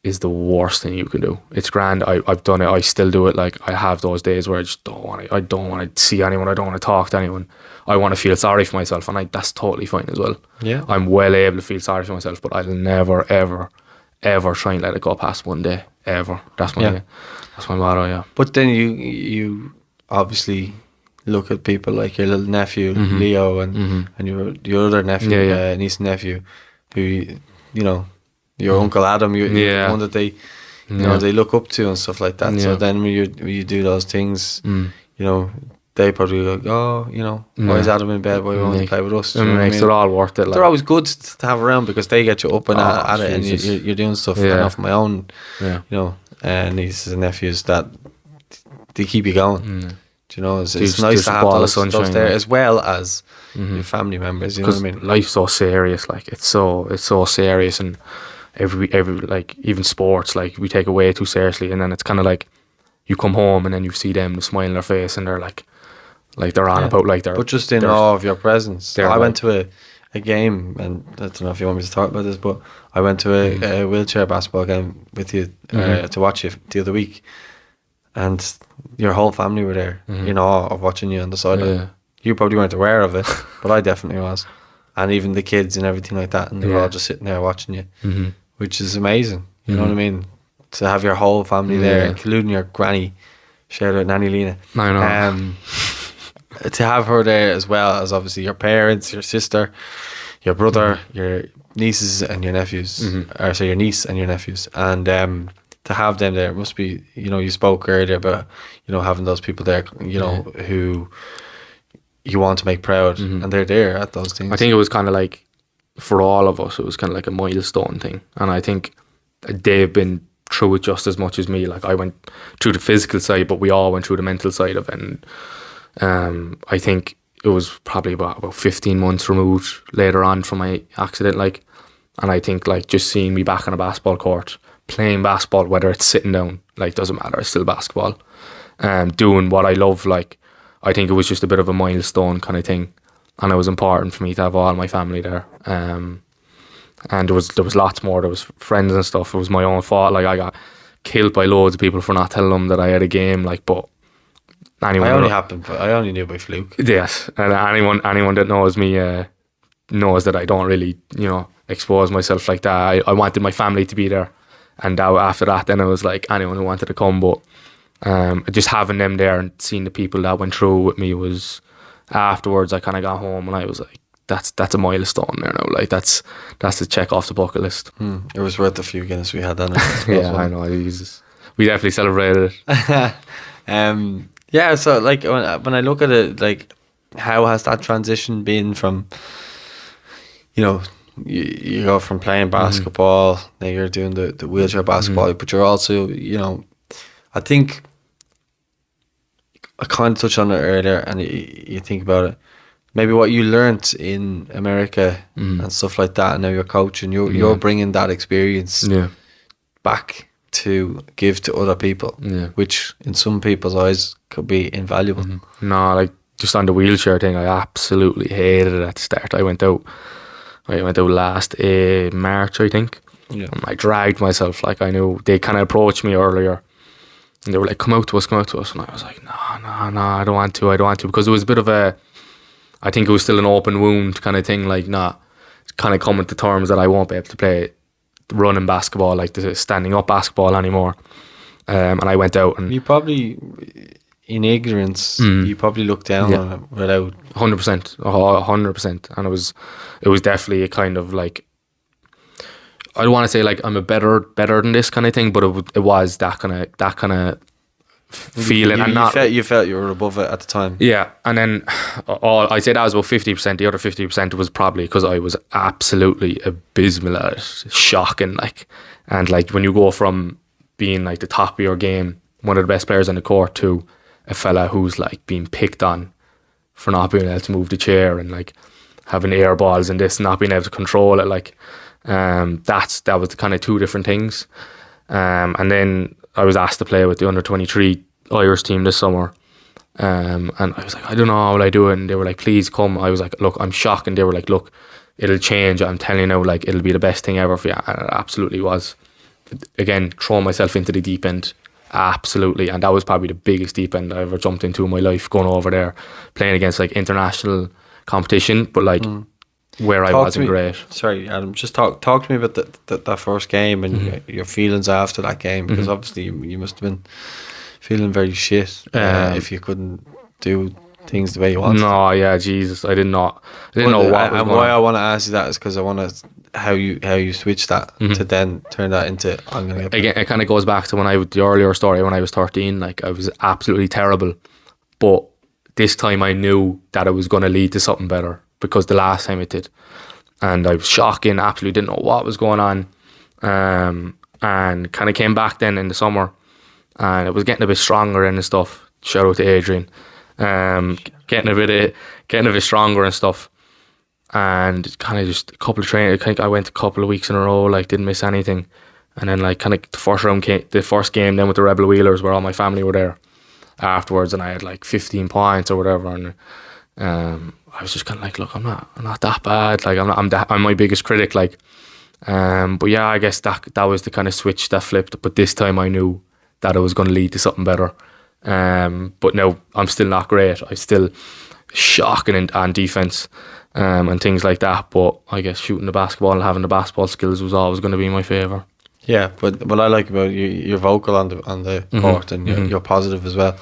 is the worst thing you can do. It's grand. I've done it. I still do it. Like, I have those days where I just don't want to. I don't want to see anyone. I don't want to talk to anyone. I want to feel sorry for myself, and that's totally fine as well. Yeah, I'm well able to feel sorry for myself, but I'll never, ever, ever try and let it go past one day. Ever. That's my motto. Yeah. But then you obviously look at people like your little nephew Leo and your other nephew, niece and nephew, who you know. Your Uncle Adam, you're the one that they, you know, they look up to and stuff like that. Yeah. So then when you do those things, you know, they probably go, oh, you know, why is Adam in bed? Why won't he play with us? It makes it all worth it. Like. They're always good to have around because they get you up and at it, and you're doing stuff. I know from my own, you know, nieces and nephews that they keep you going. Do you know, it's nice to have those there as well as your family members. You know what I mean? Life's so serious. Like it's so serious and. Every like even sports, like we take it way too seriously, and then it's kind of like you come home and then you see them, the smile on their face, and they're like they're on about like they're. But just in awe of your presence. I went to a game, and I don't know if you want me to talk about this, but I went to a wheelchair basketball game with you to watch it the other week, and your whole family were there in awe of watching you on the sideline. Yeah. You probably weren't aware of it, but I definitely was, and even the kids and everything like that, and they were all just sitting there watching you. Which is amazing, you know what I mean? To have your whole family there, including your granny, shout out Nanny Lena. I know. To have her there as well as obviously your parents, your sister, your brother, your nieces and your nephews, or so your niece and your nephews, and to have them there must be, you know, you spoke earlier about, you know, having those people there, you know, who you want to make proud, and they're there at those things. I think it was kind of like, for all of us, it was kind of like a milestone thing, and I think they've been through it just as much as me. Like, I went through the physical side, but we all went through the mental side of it, and I think it was probably about 15 months removed later on from my accident, like, and I think like just seeing me back on a basketball court playing basketball, whether it's sitting down, like, doesn't matter, it's still basketball, doing what I love, like, I think it was just a bit of a milestone kind of thing. And it was important for me to have all my family there. And there was lots more. There was friends and stuff. It was my own fault. Like, I got killed by loads of people for not telling them that I had a game. Like, but anyone. I only knew by fluke. Yes, and anyone that knows me knows that I don't really, you know, expose myself like that. I wanted my family to be there, and after that, then it was like anyone who wanted to come. But just having them there and seeing the people that went through with me was. Afterwards, I kind of got home and I was like, "That's a milestone there now. Like that's the check off the bucket list." It was worth a few Guinness we had on it. Yeah, I know. We definitely celebrated it. Yeah. So like when I look at it, like how has that transition been from, you know, you go from playing basketball, now you're doing the wheelchair basketball, but you're also, you know, I think. I kind of touched on it earlier, and you think about it. Maybe what you learnt in America and stuff like that, and now you're coaching. You're bringing that experience back to give to other people, which in some people's eyes could be invaluable. No, like just on the wheelchair thing, I absolutely hated it at the start. I went out last March, I think, and I dragged myself. Like, I knew they kind of approached me earlier. And they were like, come out to us. And I was like, no, I don't want to. Because it was a bit of I think it was still an open wound kind of thing. Like, kind of coming to terms that I won't be able to play running basketball, like the standing up basketball anymore. And I went out and... You probably, in ignorance, you probably looked down on it without... 100%. 100%. And it was definitely a kind of like... I don't want to say like I'm a better than this kind of thing, but it was that kind of feeling. You felt you were above it at the time. Yeah, and then I'd say that was about 50%. The other 50% was probably because I was absolutely abysmal at it, shocking. Like, and like when you go from being like the top of your game, one of the best players on the court, to a fella who's like being picked on for not being able to move the chair and like having air balls and this, not being able to control it, like that was the kind of two different things. And then I was asked to play with the under-23 Irish team this summer. And I was like, I don't know how will I do it, and they were like, please come. I was like, look, I'm shocked, and they were like, look, it'll change, I'm telling you now, like it'll be the best thing ever for you. And it absolutely was. Again, throwing myself into the deep end, absolutely. And that was probably the biggest deep end I ever jumped into in my life, going over there playing against like international competition, but like where I wasn't great. Sorry, Adam, just talk to me about that first game and your feelings after that game, because obviously you must have been feeling very shit if you couldn't do things the way you wanted. No, yeah, Jesus, I didn't know what was going on. And why I want to ask you that is because I want to how you switch that to then turn that into I'm gonna get again. It kind of goes back to the earlier story when I was 13. Like I was absolutely terrible, but this time I knew that it was going to lead to something better, because the last time it did, and I was shocking. Absolutely didn't know what was going on, and kind of came back then in the summer, and it was getting a bit stronger and stuff. Shout out to Adrian. Getting a bit stronger and stuff, and kind of just a couple of training. I think I went a couple of weeks in a row, like didn't miss anything, and then like kind of the first game then with the Rebel Wheelers, where all my family were there afterwards, and I had like 15 points or whatever, and I was just kind of like, look, I'm not that bad, like I'm my biggest critic, like, but yeah, I guess that was the kind of switch that flipped. But this time I knew that it was going to lead to something better. But no, I'm still not great. I'm still shocking on defense and things like that. But I guess shooting the basketball and having the basketball skills was always going to be my favour. Yeah, but what I like about you, you're vocal on the court, and you're positive as well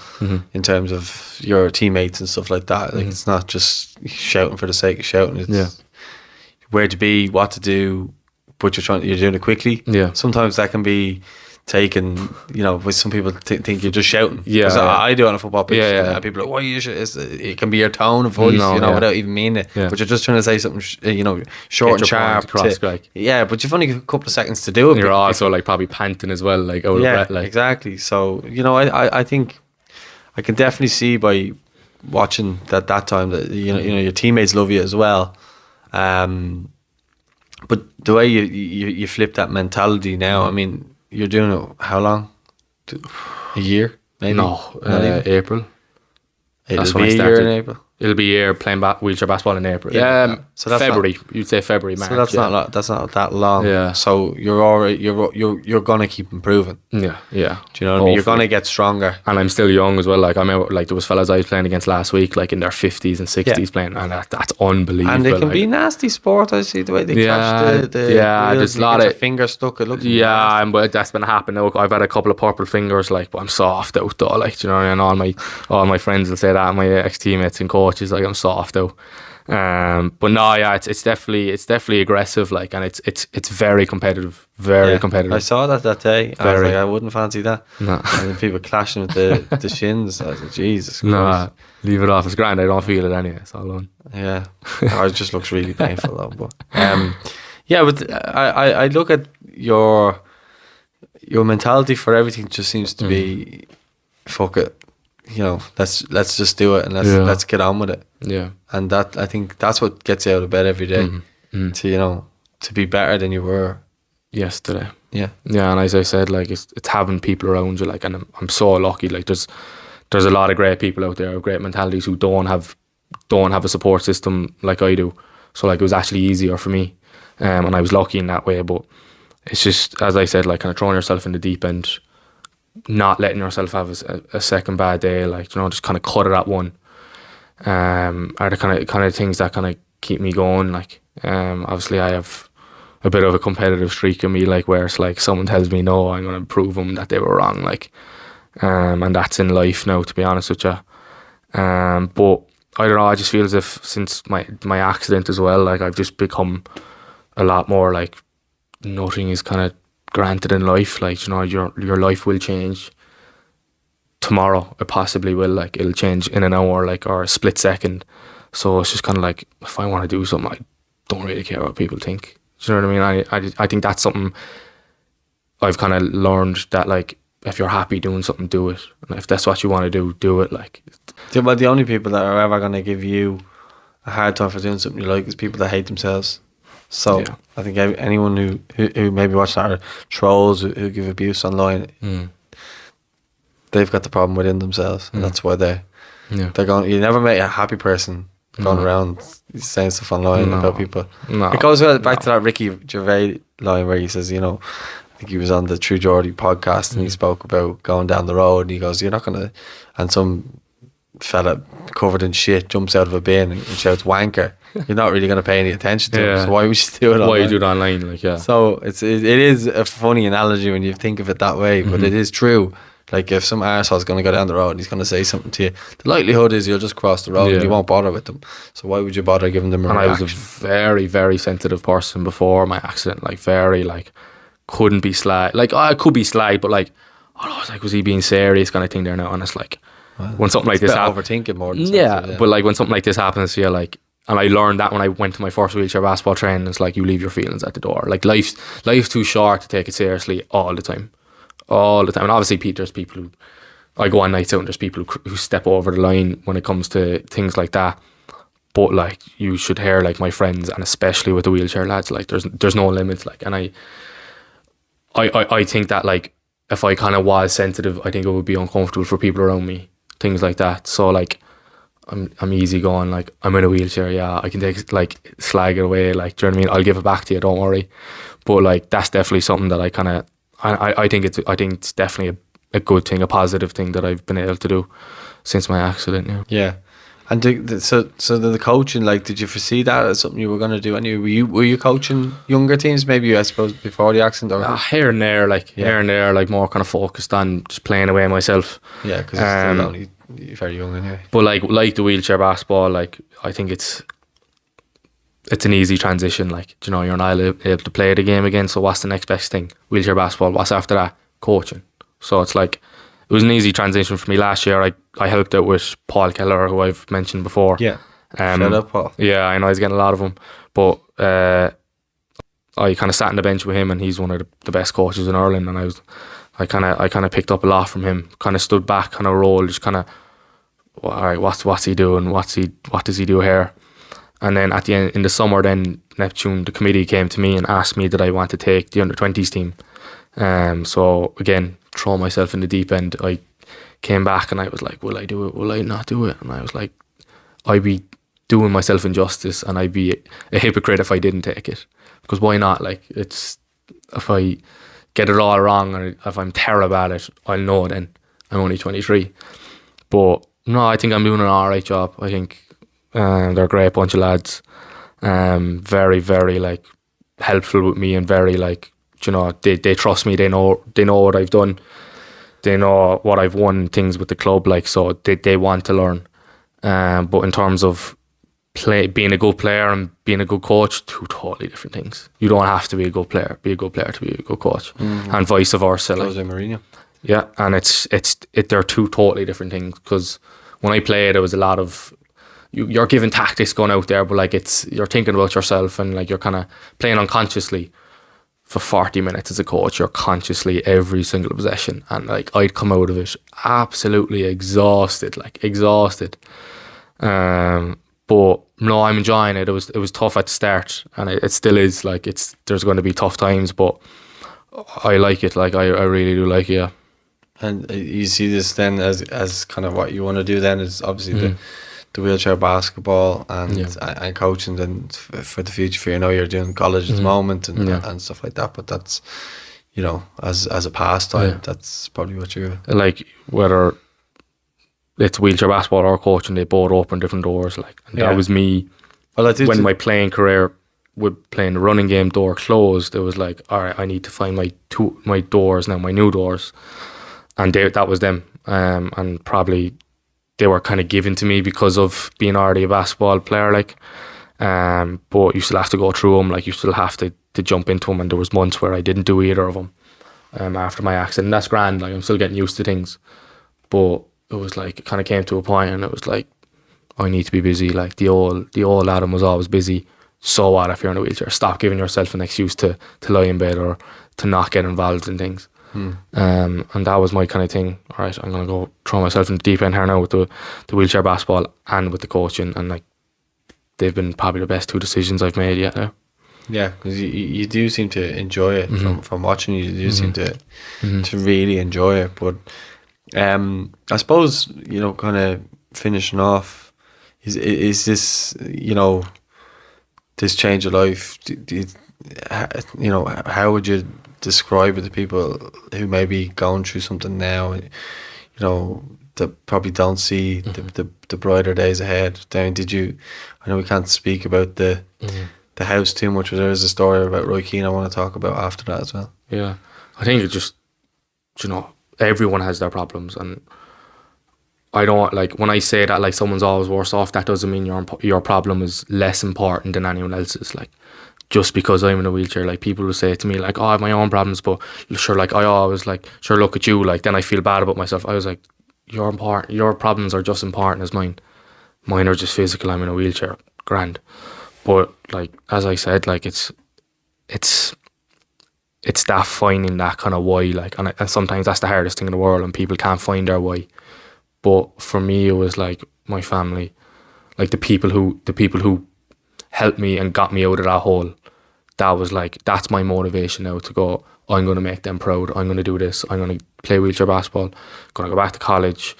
in terms of your teammates and stuff like that. Like it's not just shouting for the sake of shouting. It's where to be, what to do, but you're doing it quickly. Yeah, sometimes that can be taken, with some people think you're just shouting. I do on a football pitch. People are like, why you it can be your tone of voice, without even meaning it. But you're just trying to say something, short and sharp. But you've only got a couple of seconds to do it. You're also like probably panting as well, like out of breath. Like. Exactly. So I think I can definitely see by watching that time that your teammates love you as well. But the way you flip that mentality now, I mean. You're doing it how long? A year, maybe? No, April. That's when I started. In April. It'll be a year playing wheelchair basketball in April. So that's February. You'd say February, March. So that's not that long. Yeah. So you're gonna keep improving. Yeah. Do you know what I mean? You're gonna get stronger. And I'm still young as well. Like I remember, like there was fellas I was playing against last week, like in their 50s and 60s playing, and that's unbelievable. And they can be nasty sport. I see the way they catch the there's a lot of finger stuck. It looks but that's been happening. I've had a couple of purple fingers, like, but I'm soft out though. Like, do you know, and all my friends will say that, my ex teammates and coaches, like I'm soft out. But no, it's definitely aggressive, like, and it's very competitive, competitive. I saw that day. I was like, I wouldn't fancy that. No. And then people clashing with the shins. I was like, Jesus Christ. No, leave it off. It's grand. I don't feel it anyway. It's all on. Yeah, it just looks really painful though. But but I look at your mentality for everything. Just seems to be fuck it. Let's just do it and let's get on with it. Yeah. And that, I think that's what gets you out of bed every day to be better than you were yesterday. Yeah. Yeah, and as I said, like it's having people around you, like, and I'm so lucky. Like there's a lot of great people out there with great mentalities who don't have a support system like I do. So like it was actually easier for me. And I was lucky in that way, but it's just, as I said, like kind of throwing yourself in the deep end, not letting yourself have a second bad day, like, just kind of cut it at one, are the kind of things that kind of keep me going. Like, obviously I have a bit of a competitive streak in me, like, where it's like someone tells me no, I'm going to prove them that they were wrong, like, and that's in life now, to be honest with you. But I don't know, I just feel as if since my accident as well, like, I've just become a lot more like nothing is kind of granted in life. Like, your life will change tomorrow. It possibly will. Like, it'll change in an hour, like, or a split second. So it's just kind of like, if I want to do something, I don't really care what people think. Do you know what I mean? I think that's something I've kind of learned, that like if you're happy doing something, do it. And if that's what you want to do it. Like, But the only people that are ever going to give you a hard time for doing something you like is people that hate themselves. So Yeah. I think anyone who maybe watch that, or trolls who give abuse online, they've got the problem within themselves, and that's why they're going. You never met a happy person going around saying stuff online about people. No. It goes back to that Ricky Gervais line where he says, you know, I think he was on the True Geordie podcast and he spoke about going down the road and he goes, you're not gonna, and some fella covered in shit jumps out of a bin and shouts wanker. You're not really gonna pay any attention to him, so why would you do it online? Why you do it online? Like, yeah. So it is a funny analogy when you think of it that way, but it is true. Like, if some arsehole's going to go down the road and he's going to say something to you, the likelihood is you'll just cross the road and you won't bother with them. So why would you bother giving them a reaction? I was a very, very sensitive person before my accident. Like, very, like, couldn't be slag. Like, I could be slag, but like, I was like, was he being serious kind of thing there now? And it's like, when something like this happens, overthinking more than yeah, but like when something like this happens to you, like, and I learned that when I went to my first wheelchair basketball training, it's like, you leave your feelings at the door. Like, life's too short to take it seriously all the time. All the time. And obviously, there's people who, I go on nights out and there's people who step over the line when it comes to things like that. But like, you should hear like my friends, and especially with the wheelchair lads, like there's no limits. Like, and I think that like, if I kind of was sensitive, I think it would be uncomfortable for people around me, things like that. So like, I'm easy going, like, I'm in a wheelchair, yeah, I can take, like, slag it away, like, do you know what I mean? I'll give it back to you, don't worry. But like, that's definitely something that I kind of, I think it's definitely a good thing, a positive thing that I've been able to do since my accident. Yeah. And so the coaching, like, did you foresee that as something you were going to do anyway? Were you coaching younger teams, maybe, I suppose, before the accident? Or? Here and there, like more kind of focused on just playing away myself. Yeah, because you're still only very young anyway. But like the wheelchair basketball, like, I think it's an easy transition. Like, you know, you're not able to play the game again, so what's the next best thing? Wheelchair basketball. What's after that? Coaching. So it's like, it was an easy transition for me. Last year I helped out with Paul Keller, who I've mentioned before. Yeah. Shout out, Paul. Yeah, I know he's getting a lot of them, but I kind of sat on the bench with him, and he's one of the best coaches in Ireland, and I kind of picked up a lot from him. Kind of stood back, kind of role, just kind of, all right, what's he doing? What does he do here? And then at the end, in the summer, then Neptune, the committee came to me and asked me did I want to take the under-20s team. So again, throw myself in the deep end. I came back and I was like, will I do it? Will I not do it? And I was like, I'd be doing myself injustice, and I'd be a hypocrite if I didn't take it. Because why not? Like, it's, if I get it all wrong, or if I'm terrible at it, I'll know then. I'm only 23. But no, I think I'm doing an alright job. I think they're a great bunch of lads. Very, very like helpful with me, and very like, you know, they trust me. They know what I've done. They know what I've won things with the club. Like, so they want to learn. But in terms of being a good player and being a good coach, two totally different things. You don't have to be a good player. Be a good player to be a good coach, and vice versa. Jose Mourinho. Yeah, and they're two totally different things. Because when I played, there was a lot of you're given tactics going out there, but like you're thinking about yourself, and like you're kind of playing unconsciously for 40 minutes as a coach. You're consciously every single possession, and like I'd come out of it absolutely exhausted. But no, I'm enjoying it. It was tough at the start, and it still is. Like, there's going to be tough times, but I like it. Like, I really do like it. Yeah. And you see this then as kind of what you want to do then is obviously the wheelchair basketball and coaching then for the future. For, you know, you're doing college at the moment and stuff like that, but that's, you know, as a pastime, that's probably what you're like. Whether it's wheelchair basketball or coaching, they both open different doors. Like, and that was me. Well, I when my playing career, with playing the running game, door closed, it was like, all right, I need to find my doors now, my new doors, and that was them. And probably they were kind of given to me because of being already a basketball player, like. But you still have to go through them. Like, you still have to jump into them. And there was months where I didn't do either of them after my accident. And that's grand. Like, I'm still getting used to things, but it was like, it kind of came to a point, and it was like, I need to be busy. Like, the old Adam was always busy. So what if you're in a wheelchair? Stop giving yourself an excuse to lie in bed or to not get involved in things. And that was my kind of thing. All right, I'm going to go throw myself in the deep end here now with the wheelchair basketball and with the coaching, and like they've been probably the best 2 decisions I've made yet now. Yeah, because you do seem to enjoy it from watching. You do seem to really enjoy it. But I suppose, you know, kind of finishing off, is this, you know, this change of life? You know, how would you describe it to people who may be going through something now? You know, that probably don't see the brighter days ahead. Then I know we can't speak about the house too much, but there is a story about Roy Keane I want to talk about after that as well. Yeah, I think it's just, you know, everyone has their problems, and I don't, like, when I say that, like, someone's always worse off, that doesn't mean your problem is less important than anyone else's. Like, just because I'm in a wheelchair, like, people will say to me, like, oh, I have my own problems, but sure, like, I always, like, sure, look at you, like, then I feel bad about myself. I was like, your problems are just important as mine. Mine are just physical. I'm in a wheelchair, grand. But, like, as I said, like, it's that finding that kind of why, like, and sometimes that's the hardest thing in the world, and people can't find their why. But for me, it was like my family, like the people who helped me and got me out of that hole. That was like, that's my motivation now to go, I'm going to make them proud. I'm going to do this. I'm going to play wheelchair basketball. I'm going to go back to college.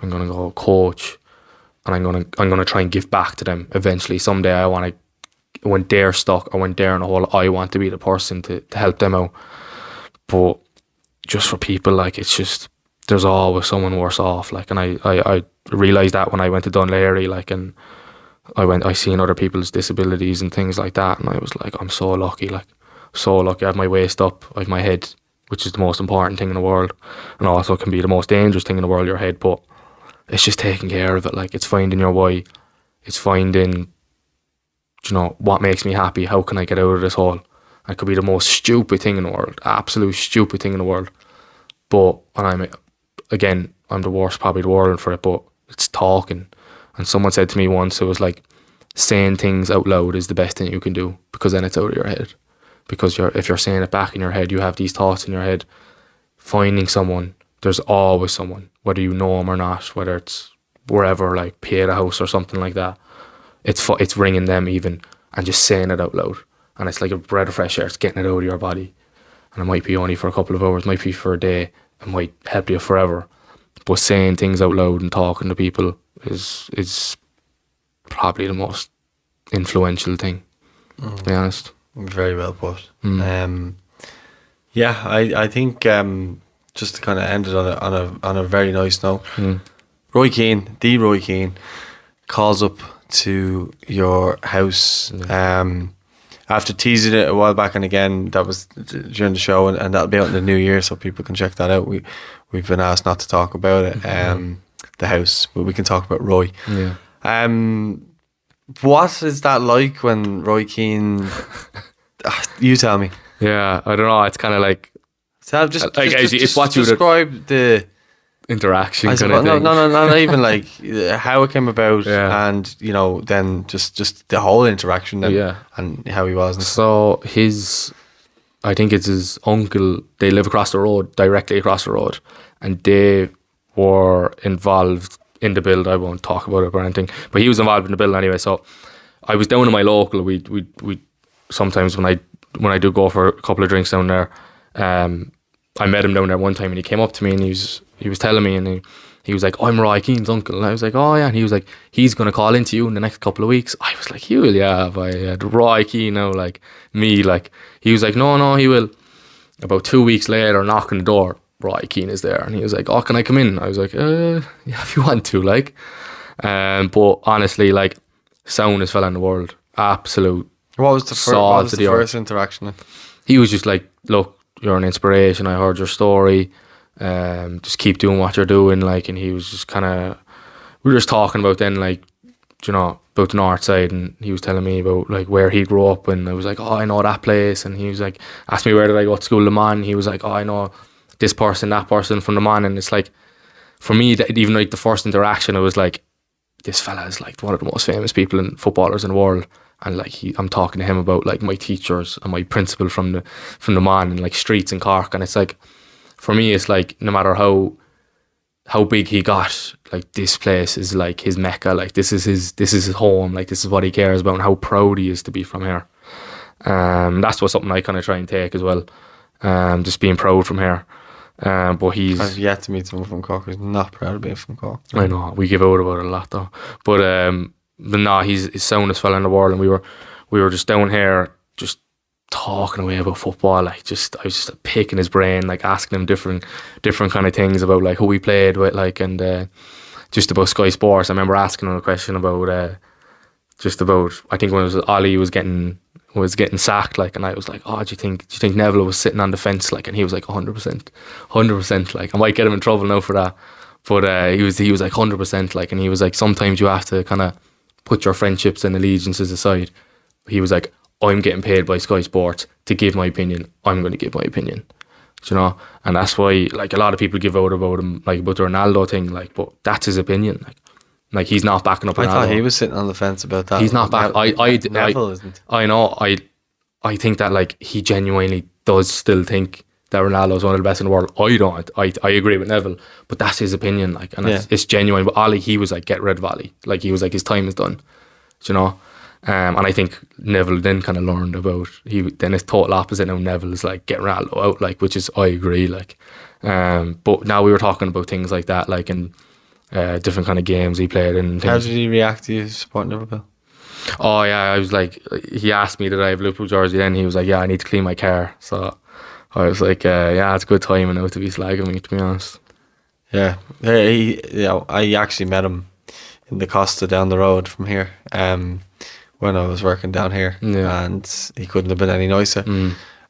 I'm going to go coach, and I'm going to try and give back to them eventually. Someday I want to, when they're stuck or when they're in a hole, I want to be the person to help them out. But just for people, like, it's just, there's always someone worse off. Like, and I realised that when I went to Dunleary, like, and I seen other people's disabilities and things like that, and I was like, I'm so lucky, like, so lucky. I have my waist up, I have my head, which is the most important thing in the world, and also can be the most dangerous thing in the world, your head. But it's just taking care of it. Like, it's finding your why. It's finding, you know, what makes me happy. How can I get out of this hole? It could be the most stupid thing in the world, absolute stupid thing in the world. But, and I'm the worst probably in the world for it, but it's talking. And someone said to me once, it was like, saying things out loud is the best thing you can do, because then it's out of your head. Because if you're saying it back in your head, you have these thoughts in your head. Finding someone, there's always someone, whether you know them or not, whether it's wherever, like Pieta House or something like that. It's ringing them even, and just saying it out loud. And it's like a breath of fresh air. It's getting it out of your body. And it might be only for a couple of hours, might be for a day. It might help you forever. But saying things out loud and talking to people is probably the most influential thing, to be honest. Very well put. Yeah, I think just to kind of end it on a very nice note. Roy Keane calls up to your house after teasing it a while back, and again that was during the show, and that'll be out in the new year, so people can check that out. We've been asked not to talk about it, the house, but we can talk about Roy. What is that like when Roy Keane? You tell me. Yeah, I don't know. It's kind of like, it's what you describe the interaction kind of thing. No, not even like how it came about, and you know, then just the whole interaction, and how he was. So I think it's his uncle. They live across the road, directly across the road, and they were involved in the build. I won't talk about it or anything, but he was involved in the build anyway. So I was down in my local. We sometimes when I do go for a couple of drinks down there, I met him down there one time, and he came up to me, and he was telling me, and he was like, I'm Roy Keane's uncle. And I was like, oh yeah. And he was like, he's going to call into you in the next couple of weeks. I was like, he will, yeah. If I had Roy Keane now, like me, like, he was like, no, he will. About 2 weeks later, knocking the door, Roy Keane is there, and he was like, oh, can I come in? I was like, yeah, if you want to, like. But honestly, like, soundest fella in the world, absolute. What was the first interaction? He was just like, look, you're an inspiration. I heard your story. Just keep doing what you're doing, like. And he was just kind of, we were just talking about then, like, you know, about the north side, and he was telling me about like where he grew up, and I was like, oh, I know that place. And he was like, asked me where did I go to school, Le Mans. He was like, oh, I know this person, that person from Le Mans. And it's like, for me, that even like the first interaction, it was like, this fella is like one of the most famous people and footballers in the world. And like I'm talking to him about like my teachers and my principal from the Man and like streets in Cork, and it's like for me, it's like no matter how big he got, like this place is like his mecca. Like this is his home. Like this is what he cares about, and how proud he is to be from here. That's what something I kind of try and take as well. Just being proud from here. But I've yet to meet someone from Cork who's not proud of being from Cork. I know we give out about it a lot though. But no, he's the soundest fella in the world, and we were just down here just talking away about football. Like I was just picking his brain, like asking him different kind of things about like who he played with, like, and just about Sky Sports. I remember asking him a question about just about, I think when it was Ollie was getting sacked, like, and I was like, oh, do you think Neville was sitting on the fence, like, and he was like 100%, like, I might get him in trouble now for that, but he was like 100%, like, and he was like, sometimes you have to kind of put your friendships and allegiances aside. He was like, I'm getting paid by Sky Sports to give my opinion. I'm going to give my opinion, you know, and that's why, like, a lot of people give out about him, like, about the Ronaldo thing, like, but that's his opinion, like he's not backing up Ronaldo. I thought he was sitting on the fence about that. He's not back. Neville isn't. I know. I think that, like, he genuinely does still think that Ronaldo is one of the best in the world. I don't. I agree with Neville, but that's his opinion, like, and it's genuine. But Ollie, he was like, get rid of Ollie. Like, he was like, his time is done, you know. And I think Neville then kind of learned about, then it's total opposite now. Neville is like, get Ronaldo out, like, which is, I agree, like. But now we were talking about things like that, like, in different kind of games he played in. How did he react to you supporting Liverpool? Oh yeah, I was like, he asked me did I have a Liverpool jersey then. He was like, yeah, I need to clean my car. So I was like, yeah, it's good timing now to be slagging me, to be honest. Yeah, I actually met him in the Costa down the road from here when I was working down here, and he couldn't have been any nicer.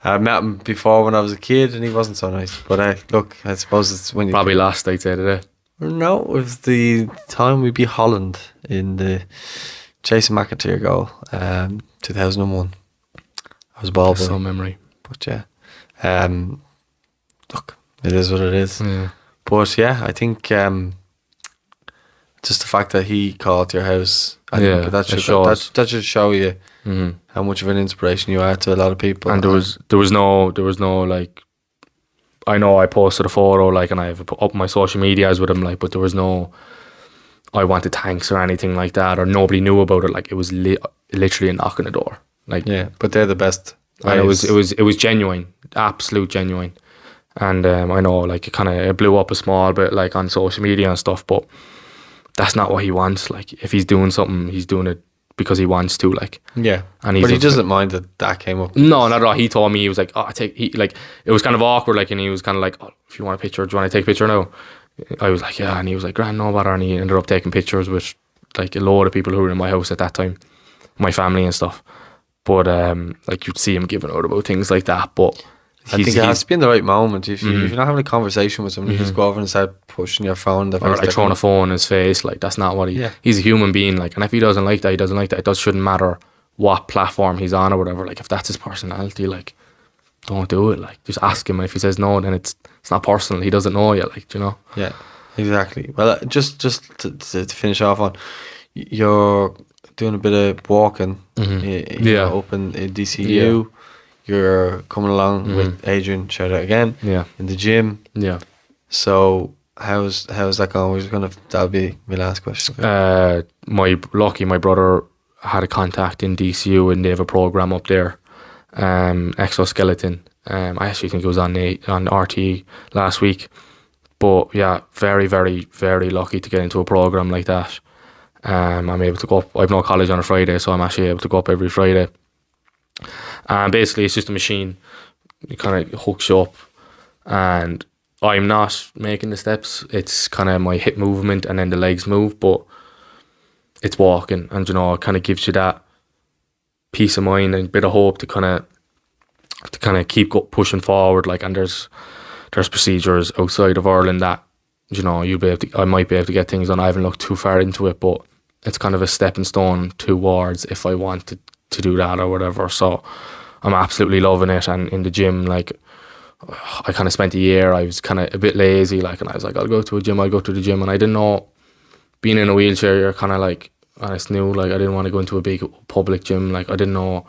I met him before when I was a kid and he wasn't so nice, but look, I suppose it's when you probably lost, I'd say, today. No, it was the time we beat Holland in the Jason McAteer goal, 2001. I was ball boy. So memory. But yeah, look, it is what it is. Yeah. But yeah, I think just the fact that he called your house, I think that should show you how much of an inspiration you are to a lot of people. And there was no like, I know I posted a photo, like, and I have put up my social medias with him, like, but there was no, I wanted thanks or anything like that, or nobody knew about it. Like, it was literally a knock on the door. Like, yeah, but they're the best. And it was genuine, absolute genuine. And I know, like, it blew up a small bit, like, on social media and stuff, but that's not what he wants. Like, if he's doing something, he's doing it because he wants to, like. Yeah, and but he doesn't mind that came up. No, not at all. He told me, he was like, oh, like, it was kind of awkward, like, and he was kind of like, oh, if you want a picture, do you want to take a picture now? I was like, yeah, and he was like, grand, no bother, and he ended up taking pictures with, like, a load of people who were in my house at that time, my family and stuff. But like, you'd see him giving out about things like that, but I think it has to be in the right moment. If you're not having a conversation with someone, you just go over and start pushing your phone in the face, or like throwing a phone in his face. Like, that's not what he's a human being, like, and if he doesn't like that, he doesn't like that. It shouldn't matter what platform he's on or whatever. Like, if that's his personality, like, don't do it. Like, just ask him, and if he says no, then it's not personal. He doesn't know you, like, you know. Yeah, exactly. Well, just to finish off on, you're doing a bit of walking, up in DCU. Yeah. You're coming along with Adrian, shout out again, in the gym. Yeah. So how's that going? That'll be my last question. My brother had a contact in DCU, and they have a program up there, exoskeleton. I actually think it was on RT last week. But yeah, very, very, very lucky to get into a program like that. I'm able to go up. I have no college on a Friday, so I'm actually able to go up every Friday. And basically, it's just a machine. It kind of hooks you up, and I'm not making the steps. It's kind of my hip movement, and then the legs move, but it's walking, and, you know, it kind of gives you that peace of mind and a bit of hope to kind of keep pushing forward. Like, and there's procedures outside of Ireland that, you know, I might be able to get things done. I haven't looked too far into it, but it's kind of a stepping stone towards if I wanted to do that or whatever. So I'm absolutely loving it. And in the gym, like, I kind of spent a year, I was kind of a bit lazy, like, and I was like, I'll go to the gym, and I didn't know, being in a wheelchair, you're kind of like, I just knew, like, I didn't want to go into a big public gym. Like, I didn't know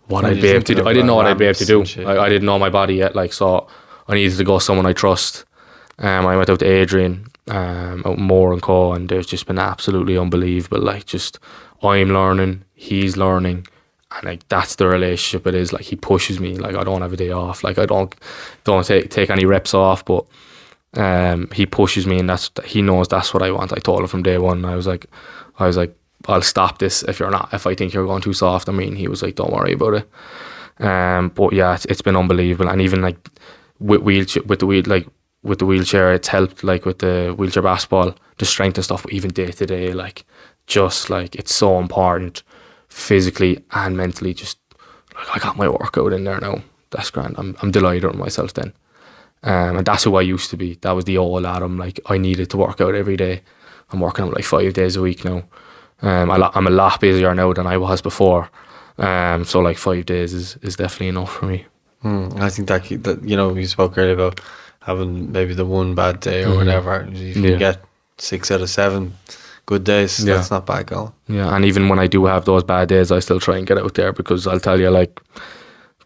what I'd be able to do. I didn't know what I'd be able to do. I didn't know my body yet, like, so I needed to go with someone I trust. I went out to Adrian, out in Moore and Co, and they've just been absolutely unbelievable. Like, just, I'm learning, he's learning, and like, that's the relationship it is. Like, he pushes me. Like, I don't have a day off. Like, I don't take any reps off, but he pushes me, and he knows that's what I want. I told him from day one. I was like, I'll stop this if I think you're going too soft. I mean, he was like, don't worry about it. But yeah, it's been unbelievable, and even like with the wheelchair, it's helped. Like with the wheelchair basketball, the strength and stuff. But even day to day, like, just like, it's so important, physically and mentally. Just like, I got my workout in there now. That's grand. I'm delighted with myself then. And that's who I used to be. That was the old Adam. Like, I needed to work out every day. I'm working out like 5 days a week now. I'm a lot busier now than I was before. So like 5 days is definitely enough for me. I think that you spoke earlier about having maybe the one bad day or whatever. If you get 6 out of 7 good days, that's not bad going. Yeah, and even when I do have those bad days, I still try and get out there, because I'll tell you, like,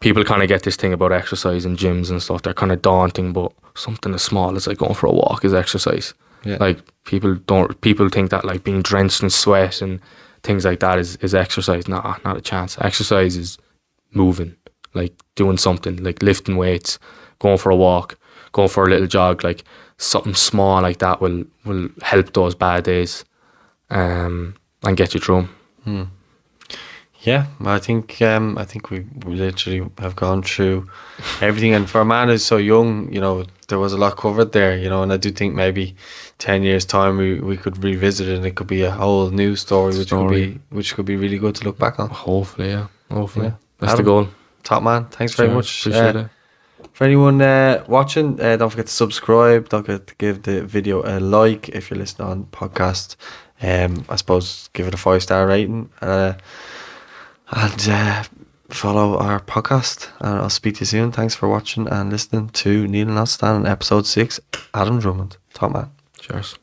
people kind of get this thing about exercise and gyms and stuff. They're kind of daunting, but something as small as like going for a walk is exercise. Yeah. Like, people think that like being drenched in sweat and things like that is exercise. Nah, not a chance. Exercise is moving, like doing something, like lifting weights, going for a walk, going for a little jog. Like, something small like that will help those bad days, and get you through them. Yeah, I think we literally have gone through everything, and for a man who's so young, there was a lot covered there, and I do think maybe 10 years time we could revisit it, and it could be a whole new story, which could be really good to look back on. Hopefully. That's Adam, the goal. Top man, thanks very much. Appreciate it. For anyone watching, don't forget to subscribe. Don't forget to give the video a like. If you're listening on podcast, I suppose give it a 5-star rating. And follow our podcast, and I'll speak to you soon. Thanks for watching and listening to Nealon Stand on episode 6. Adam Drummond, top man. Cheers.